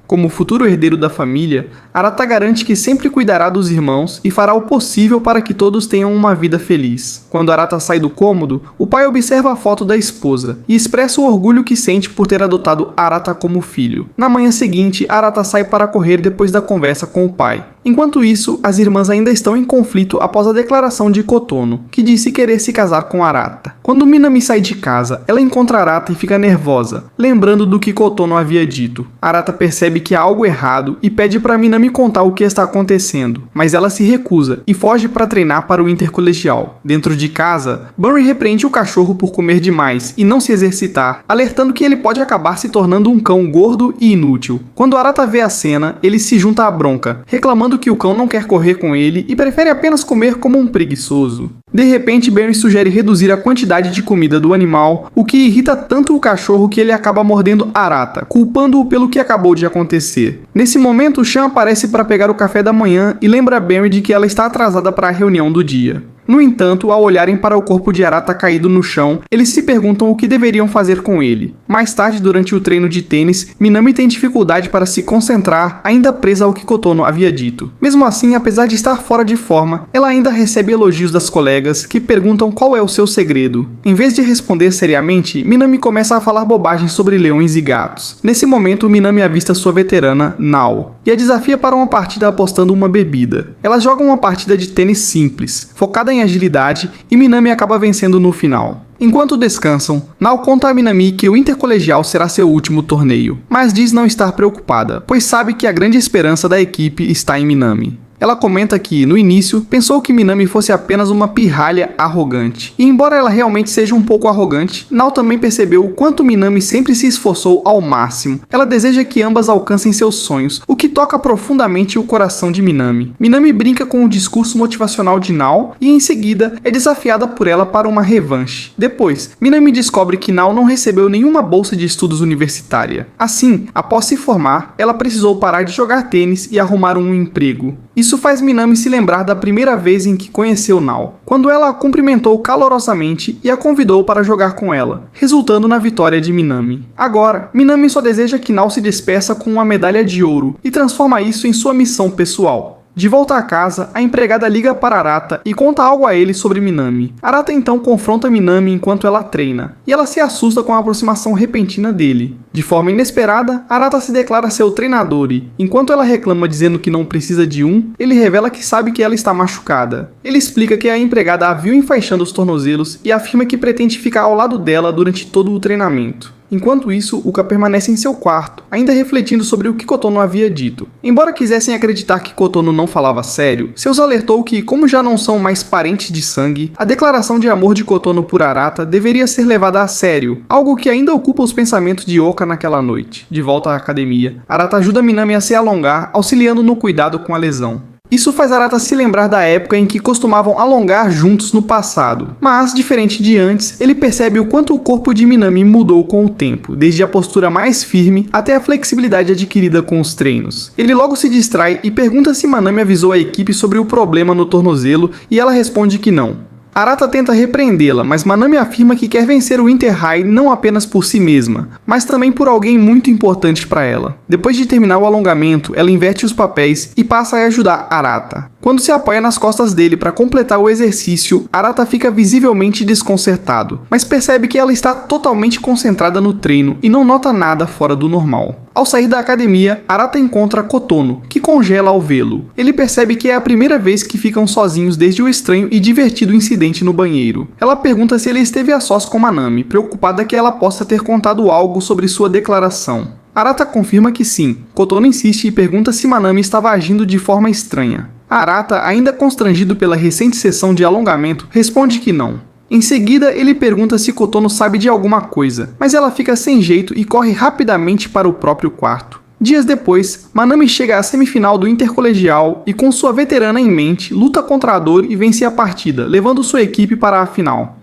Como futuro herdeiro da família, Arata garante que sempre cuidará dos irmãos e fará o possível para que todos tenham uma vida feliz. Quando Arata sai do cômodo, o pai observa a foto da esposa e expressa o orgulho que sente por ter adotado Arata como filho. Na manhã seguinte, Arata sai para correr depois da conversa com o pai. Enquanto isso, as irmãs ainda estão em conflito após a declaração de Kotono, que disse querer se casar com Arata. Quando Minami sai de casa, ela encontra Arata e fica nervosa, lembrando do que Kotono havia dito. Arata percebe que há algo errado e pede para Minami contar o que está acontecendo, mas ela se recusa e foge para treinar para o intercolegial. Dentro de casa, Bunry repreende o cachorro por comer demais e não se exercitar, alertando que ele pode acabar se tornando um cão gordo e inútil. Quando Arata vê a cena, ele se junta à bronca, reclamando que o cão não quer correr com ele e prefere apenas comer como um preguiçoso. De repente, Bunry sugere reduzir a quantidade de comida do animal, o que irrita tanto o cachorro que ele acaba mordendo Arata, culpando-o pelo que acabou de acontecer. Nesse momento, Shan aparece para pegar o café da manhã e lembra Bunry de que ela está atrasada para a reunião do dia. No entanto, ao olharem para o corpo de Arata caído no chão, eles se perguntam o que deveriam fazer com ele. Mais tarde, durante o treino de tênis, Minami tem dificuldade para se concentrar, ainda presa ao que Kotono havia dito. Mesmo assim, apesar de estar fora de forma, ela ainda recebe elogios das colegas, que perguntam qual é o seu segredo. Em vez de responder seriamente, Minami começa a falar bobagens sobre leões e gatos. Nesse momento, Minami avista sua veterana, Nao, e a desafia para uma partida apostando uma bebida. Elas jogam uma partida de tênis simples, focada em agilidade, e Minami acaba vencendo no final. Enquanto descansam, Nao conta a Minami que o intercolegial será seu último torneio, mas diz não estar preocupada, pois sabe que a grande esperança da equipe está em Minami. Ela comenta que, no início, pensou que Minami fosse apenas uma pirralha arrogante. E embora ela realmente seja um pouco arrogante, Nao também percebeu o quanto Minami sempre se esforçou ao máximo. Ela deseja que ambas alcancem seus sonhos, o que toca profundamente o coração de Minami. Minami brinca com o discurso motivacional de Nao e, em seguida, é desafiada por ela para uma revanche. Depois, Minami descobre que Nao não recebeu nenhuma bolsa de estudos universitária. Assim, após se formar, ela precisou parar de jogar tênis e arrumar um emprego. Isso faz Minami se lembrar da primeira vez em que conheceu Nao, quando ela a cumprimentou calorosamente e a convidou para jogar com ela, resultando na vitória de Minami. Agora, Minami só deseja que Nao se despeça com uma medalha de ouro e transforma isso em sua missão pessoal. De volta a casa, a empregada liga para Arata e conta algo a ele sobre Minami. Arata então confronta Minami enquanto ela treina, e ela se assusta com a aproximação repentina dele. De forma inesperada, Arata se declara seu treinador e, enquanto ela reclama dizendo que não precisa de um, ele revela que sabe que ela está machucada. Ele explica que a empregada a viu enfaixando os tornozelos e afirma que pretende ficar ao lado dela durante todo o treinamento. Enquanto isso, Uka permanece em seu quarto, ainda refletindo sobre o que Kotono havia dito. Embora quisessem acreditar que Kotono não falava sério, Seus alertou que, como já não são mais parentes de sangue, a declaração de amor de Kotono por Arata deveria ser levada a sério, algo que ainda ocupa os pensamentos de Oka naquela noite. De volta à academia, Arata ajuda Minami a se alongar, auxiliando no cuidado com a lesão. Isso faz Arata se lembrar da época em que costumavam alongar juntos no passado. Mas, diferente de antes, ele percebe o quanto o corpo de Minami mudou com o tempo, desde a postura mais firme até a flexibilidade adquirida com os treinos. Ele logo se distrai e pergunta se Manami avisou a equipe sobre o problema no tornozelo e ela responde que não. Arata tenta repreendê-la, mas Manami afirma que quer vencer o Inter High não apenas por si mesma, mas também por alguém muito importante para ela. Depois de terminar o alongamento, ela inverte os papéis e passa a ajudar Arata. Quando se apoia nas costas dele para completar o exercício, Arata fica visivelmente desconcertado, mas percebe que ela está totalmente concentrada no treino e não nota nada fora do normal. Ao sair da academia, Arata encontra Kotono, que congela ao vê-lo. Ele percebe que é a primeira vez que ficam sozinhos desde o estranho e divertido incidente no banheiro. Ela pergunta se ele esteve a sós com Manami, preocupada que ela possa ter contado algo sobre sua declaração. Arata confirma que sim. Kotono insiste e pergunta se Manami estava agindo de forma estranha. Arata, ainda constrangido pela recente sessão de alongamento, responde que não. Em seguida, ele pergunta se Kotono sabe de alguma coisa, mas ela fica sem jeito e corre rapidamente para o próprio quarto. Dias depois, Manami chega à semifinal do Intercolegial e, com sua veterana em mente, luta contra a dor e vence a partida, levando sua equipe para a final.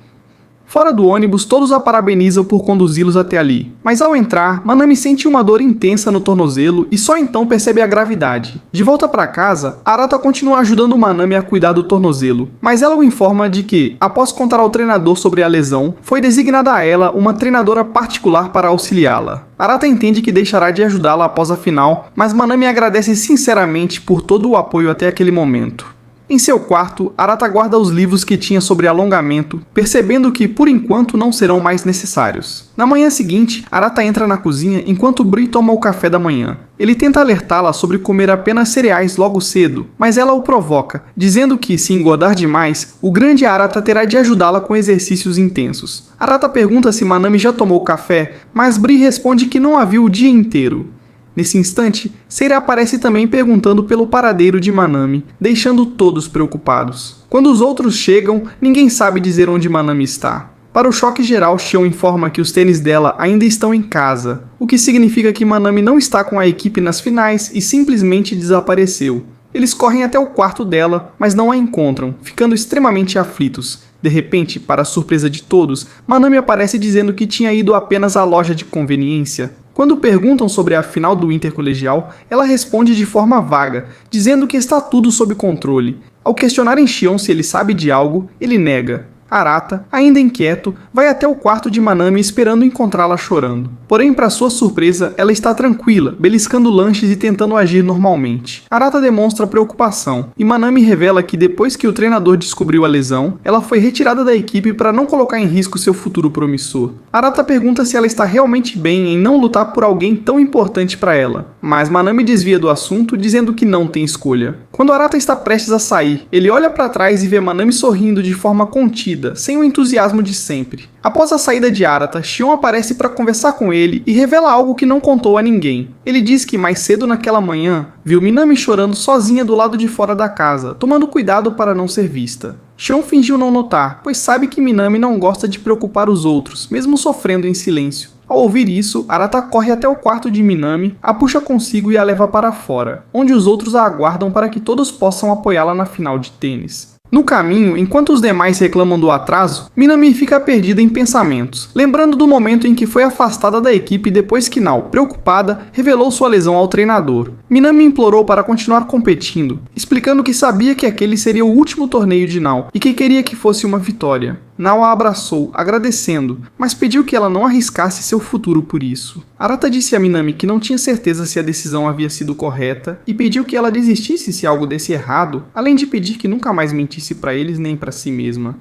Fora do ônibus, todos a parabenizam por conduzi-los até ali. Mas ao entrar, Manami sente uma dor intensa no tornozelo e só então percebe a gravidade. De volta para casa, Arata continua ajudando Manami a cuidar do tornozelo, mas ela o informa de que, após contar ao treinador sobre a lesão, foi designada a ela uma treinadora particular para auxiliá-la. Arata entende que deixará de ajudá-la após a final, mas Manami agradece sinceramente por todo o apoio até aquele momento. Em seu quarto, Arata guarda os livros que tinha sobre alongamento, percebendo que, por enquanto, não serão mais necessários. Na manhã seguinte, Arata entra na cozinha enquanto Bri toma o café da manhã. Ele tenta alertá-la sobre comer apenas cereais logo cedo, mas ela o provoca, dizendo que, se engordar demais, o grande Arata terá de ajudá-la com exercícios intensos. Arata pergunta se Manami já tomou café, mas Bri responde que não a viu o dia inteiro. Nesse instante, Seira aparece também perguntando pelo paradeiro de Manami, deixando todos preocupados. Quando os outros chegam, ninguém sabe dizer onde Manami está. Para o choque geral, Shion informa que os tênis dela ainda estão em casa, o que significa que Manami não está com a equipe nas finais e simplesmente desapareceu. Eles correm até o quarto dela, mas não a encontram, ficando extremamente aflitos. De repente, para a surpresa de todos, Manami aparece dizendo que tinha ido apenas à loja de conveniência. Quando perguntam sobre a final do Intercolegial, ela responde de forma vaga, dizendo que está tudo sob controle. Ao questionarem Shion se ele sabe de algo, ele nega. Arata, ainda inquieto, vai até o quarto de Manami esperando encontrá-la chorando. Porém, para sua surpresa, ela está tranquila, beliscando lanches e tentando agir normalmente. Arata demonstra preocupação, e Manami revela que depois que o treinador descobriu a lesão, ela foi retirada da equipe para não colocar em risco seu futuro promissor. Arata pergunta se ela está realmente bem em não lutar por alguém tão importante para ela, mas Manami desvia do assunto, dizendo que não tem escolha. Quando Arata está prestes a sair, ele olha para trás e vê Manami sorrindo de forma contida, sem o entusiasmo de sempre. Após a saída de Arata, Shion aparece para conversar com ele e revela algo que não contou a ninguém. Ele diz que mais cedo naquela manhã, viu Minami chorando sozinha do lado de fora da casa, tomando cuidado para não ser vista. Shion fingiu não notar, pois sabe que Minami não gosta de preocupar os outros, mesmo sofrendo em silêncio. Ao ouvir isso, Arata corre até o quarto de Minami, a puxa consigo e a leva para fora, onde os outros a aguardam para que todos possam apoiá-la na final de tênis. No caminho, enquanto os demais reclamam do atraso, Minami fica perdida em pensamentos, lembrando do momento em que foi afastada da equipe depois que Nao, preocupada, revelou sua lesão ao treinador. Minami implorou para continuar competindo, explicando que sabia que aquele seria o último torneio de Nao e que queria que fosse uma vitória. Nao a abraçou, agradecendo, mas pediu que ela não arriscasse seu futuro por isso. Arata disse a Minami que não tinha certeza se a decisão havia sido correta e pediu que ela desistisse se algo desse errado, além de pedir que nunca mais mentisse para eles nem para si mesma.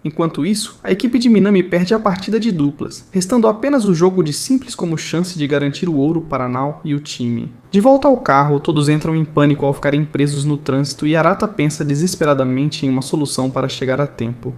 Enquanto isso, a equipe de Minami perde a partida de duplas, restando apenas o jogo de simples como chance de garantir o ouro para Nao e o time. De volta ao carro, todos entram em pânico ao ficarem presos no trânsito e Arata pensa desesperadamente em uma solução para chegar a tempo.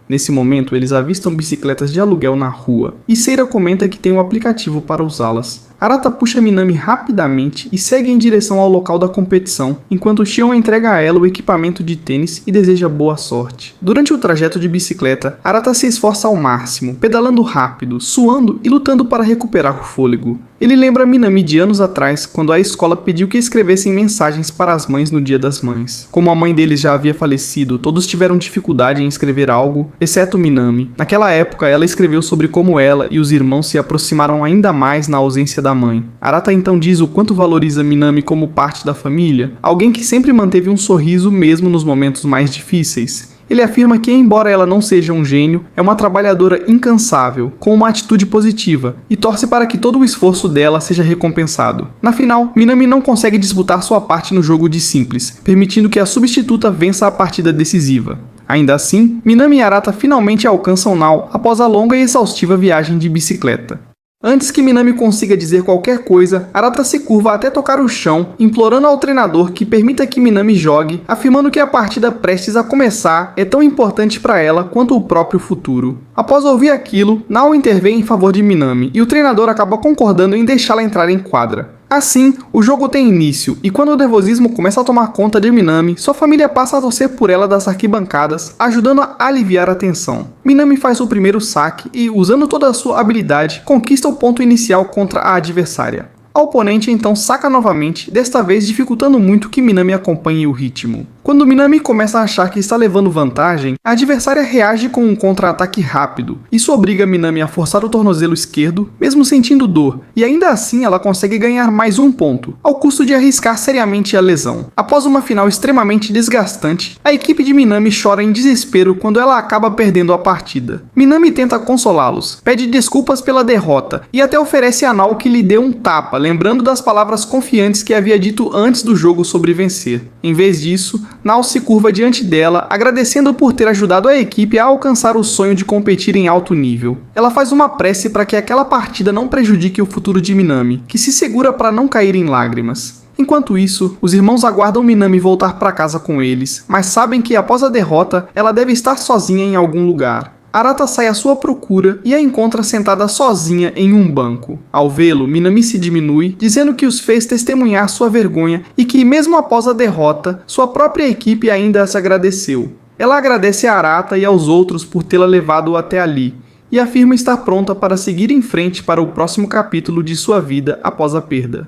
Nesse momento, eles avistam bicicletas de aluguel na rua, e Seira comenta que tem um aplicativo para usá-las. Arata puxa Minami rapidamente e segue em direção ao local da competição, enquanto Shion entrega a ela o equipamento de tênis e deseja boa sorte. Durante o trajeto de bicicleta, Arata se esforça ao máximo, pedalando rápido, suando e lutando para recuperar o fôlego. Ele lembra Minami de anos atrás, quando a escola pediu que escrevessem mensagens para as mães no Dia das Mães. Como a mãe deles já havia falecido, todos tiveram dificuldade em escrever algo, exceto Minami. Naquela época, ela escreveu sobre como ela e os irmãos se aproximaram ainda mais na ausência da mãe. Arata então diz o quanto valoriza Minami como parte da família, alguém que sempre manteve um sorriso mesmo nos momentos mais difíceis. Ele afirma que, embora ela não seja um gênio, é uma trabalhadora incansável, com uma atitude positiva, e torce para que todo o esforço dela seja recompensado. Na final, Minami não consegue disputar sua parte no jogo de simples, permitindo que a substituta vença a partida decisiva. Ainda assim, Minami e Arata finalmente alcançam Nao após a longa e exaustiva viagem de bicicleta. Antes que Minami consiga dizer qualquer coisa, Arata se curva até tocar o chão, implorando ao treinador que permita que Minami jogue, afirmando que a partida prestes a começar é tão importante para ela quanto o próprio futuro. Após ouvir aquilo, Nao intervém em favor de Minami, e o treinador acaba concordando em deixá-la entrar em quadra. Assim, o jogo tem início, e quando o nervosismo começa a tomar conta de Minami, sua família passa a torcer por ela das arquibancadas, ajudando a aliviar a tensão. Minami faz o primeiro saque e, usando toda a sua habilidade, conquista o ponto inicial contra a adversária. A oponente então saca novamente, desta vez dificultando muito que Minami acompanhe o ritmo. Quando Minami começa a achar que está levando vantagem, a adversária reage com um contra-ataque rápido. Isso obriga Minami a forçar o tornozelo esquerdo, mesmo sentindo dor, e ainda assim ela consegue ganhar mais um ponto, ao custo de arriscar seriamente a lesão. Após uma final extremamente desgastante, a equipe de Minami chora em desespero quando ela acaba perdendo a partida. Minami tenta consolá-los, pede desculpas pela derrota e até oferece a Nao que lhe dê um tapa, lembrando das palavras confiantes que havia dito antes do jogo sobre vencer. Em vez disso, Nao se curva diante dela, agradecendo por ter ajudado a equipe a alcançar o sonho de competir em alto nível. Ela faz uma prece para que aquela partida não prejudique o futuro de Minami, que se segura para não cair em lágrimas. Enquanto isso, os irmãos aguardam Minami voltar para casa com eles, mas sabem que após a derrota, ela deve estar sozinha em algum lugar. Arata sai à sua procura e a encontra sentada sozinha em um banco. Ao vê-lo, Minami se diminui, dizendo que os fez testemunhar sua vergonha e que, mesmo após a derrota, sua própria equipe ainda as agradeceu. Ela agradece a Arata e aos outros por tê-la levado até ali, e afirma estar pronta para seguir em frente para o próximo capítulo de sua vida após a perda.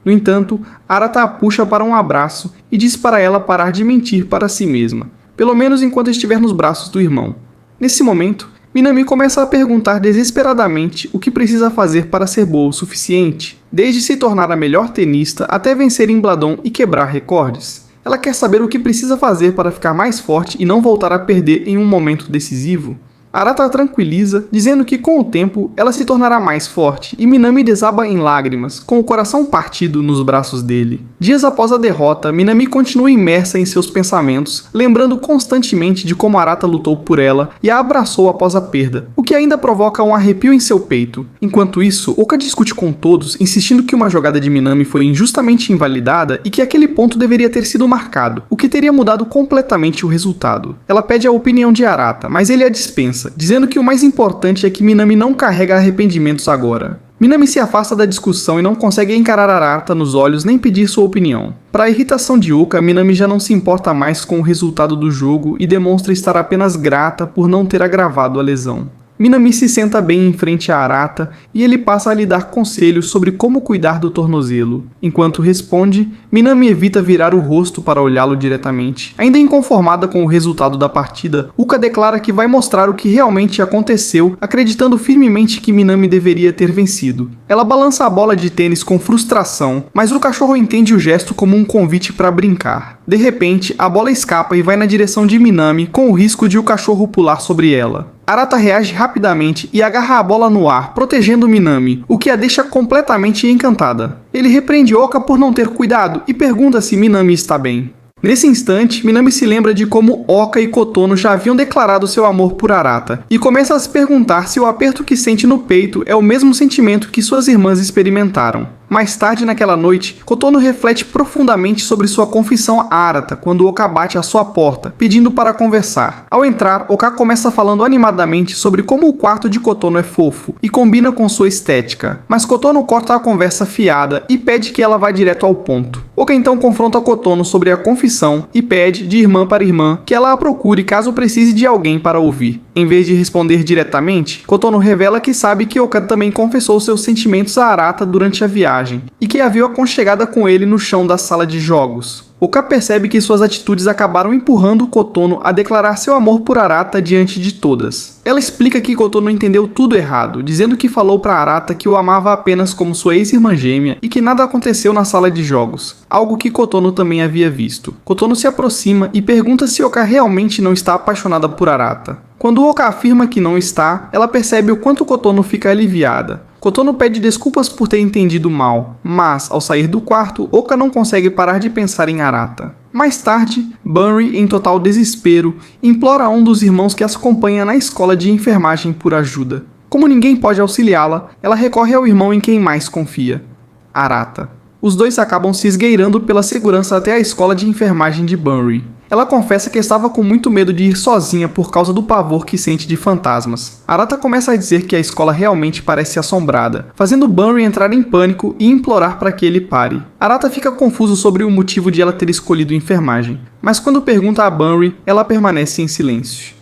No entanto, Arata a puxa para um abraço e diz para ela parar de mentir para si mesma, pelo menos enquanto estiver nos braços do irmão. Nesse momento, Minami começa a perguntar desesperadamente o que precisa fazer para ser boa o suficiente, desde se tornar a melhor tenista até vencer em Bladon e quebrar recordes. Ela quer saber o que precisa fazer para ficar mais forte e não voltar a perder em um momento decisivo. Arata a tranquiliza, dizendo que com o tempo ela se tornará mais forte, e Minami desaba em lágrimas, com o coração partido nos braços dele. Dias após a derrota, Minami continua imersa em seus pensamentos, lembrando constantemente de como Arata lutou por ela e a abraçou após a perda, o que ainda provoca um arrepio em seu peito. Enquanto isso, Oka discute com todos, insistindo que uma jogada de Minami foi injustamente invalidada e que aquele ponto deveria ter sido marcado, o que teria mudado completamente o resultado. Ela pede a opinião de Arata, mas ele a dispensa, dizendo que o mais importante é que Minami não carrega arrependimentos agora. Minami se afasta da discussão e não consegue encarar Arata nos olhos nem pedir sua opinião. Para a irritação de Oka, Minami já não se importa mais com o resultado do jogo e demonstra estar apenas grata por não ter agravado a lesão. Minami se senta bem em frente a Arata e ele passa a lhe dar conselhos sobre como cuidar do tornozelo. Enquanto responde, Minami evita virar o rosto para olhá-lo diretamente. Ainda inconformada com o resultado da partida, Uka declara que vai mostrar o que realmente aconteceu, acreditando firmemente que Minami deveria ter vencido. Ela balança a bola de tênis com frustração, mas o cachorro entende o gesto como um convite para brincar. De repente, a bola escapa e vai na direção de Minami, com o risco de o cachorro pular sobre ela. Arata reage rapidamente e agarra a bola no ar, protegendo Minami, o que a deixa completamente encantada. Ele repreende Oka por não ter cuidado e pergunta se Minami está bem. Nesse instante, Minami se lembra de como Oka e Kotono já haviam declarado seu amor por Arata, e começa a se perguntar se o aperto que sente no peito é o mesmo sentimento que suas irmãs experimentaram. Mais tarde naquela noite, Kotono reflete profundamente sobre sua confissão a Arata quando Oka bate à sua porta, pedindo para conversar. Ao entrar, Oka começa falando animadamente sobre como o quarto de Kotono é fofo e combina com sua estética, mas Kotono corta a conversa fiada e pede que ela vá direto ao ponto. Oka então confronta Kotono sobre a confissão e pede, de irmã para irmã, que ela a procure caso precise de alguém para ouvir. Em vez de responder diretamente, Kotono revela que sabe que Oka também confessou seus sentimentos a Arata durante a viagem, e que a viu aconchegada com ele no chão da sala de jogos. Oka percebe que suas atitudes acabaram empurrando Kotono a declarar seu amor por Arata diante de todas. Ela explica que Kotono entendeu tudo errado, dizendo que falou para Arata que o amava apenas como sua ex-irmã gêmea e que nada aconteceu na sala de jogos, algo que Kotono também havia visto. Kotono se aproxima e pergunta se Oka realmente não está apaixonada por Arata. Quando Oka afirma que não está, ela percebe o quanto Kotono fica aliviada. Kotono pede desculpas por ter entendido mal, mas, ao sair do quarto, Oka não consegue parar de pensar em Arata. Mais tarde, Bunry, em total desespero, implora a um dos irmãos que as acompanha na escola de enfermagem por ajuda. Como ninguém pode auxiliá-la, ela recorre ao irmão em quem mais confia, Arata. Os dois acabam se esgueirando pela segurança até a escola de enfermagem de Bunry. Ela confessa que estava com muito medo de ir sozinha por causa do pavor que sente de fantasmas. Arata começa a dizer que a escola realmente parece assombrada, fazendo Bunry entrar em pânico e implorar para que ele pare. Arata fica confuso sobre o motivo de ela ter escolhido enfermagem, mas quando pergunta a Bunry, ela permanece em silêncio.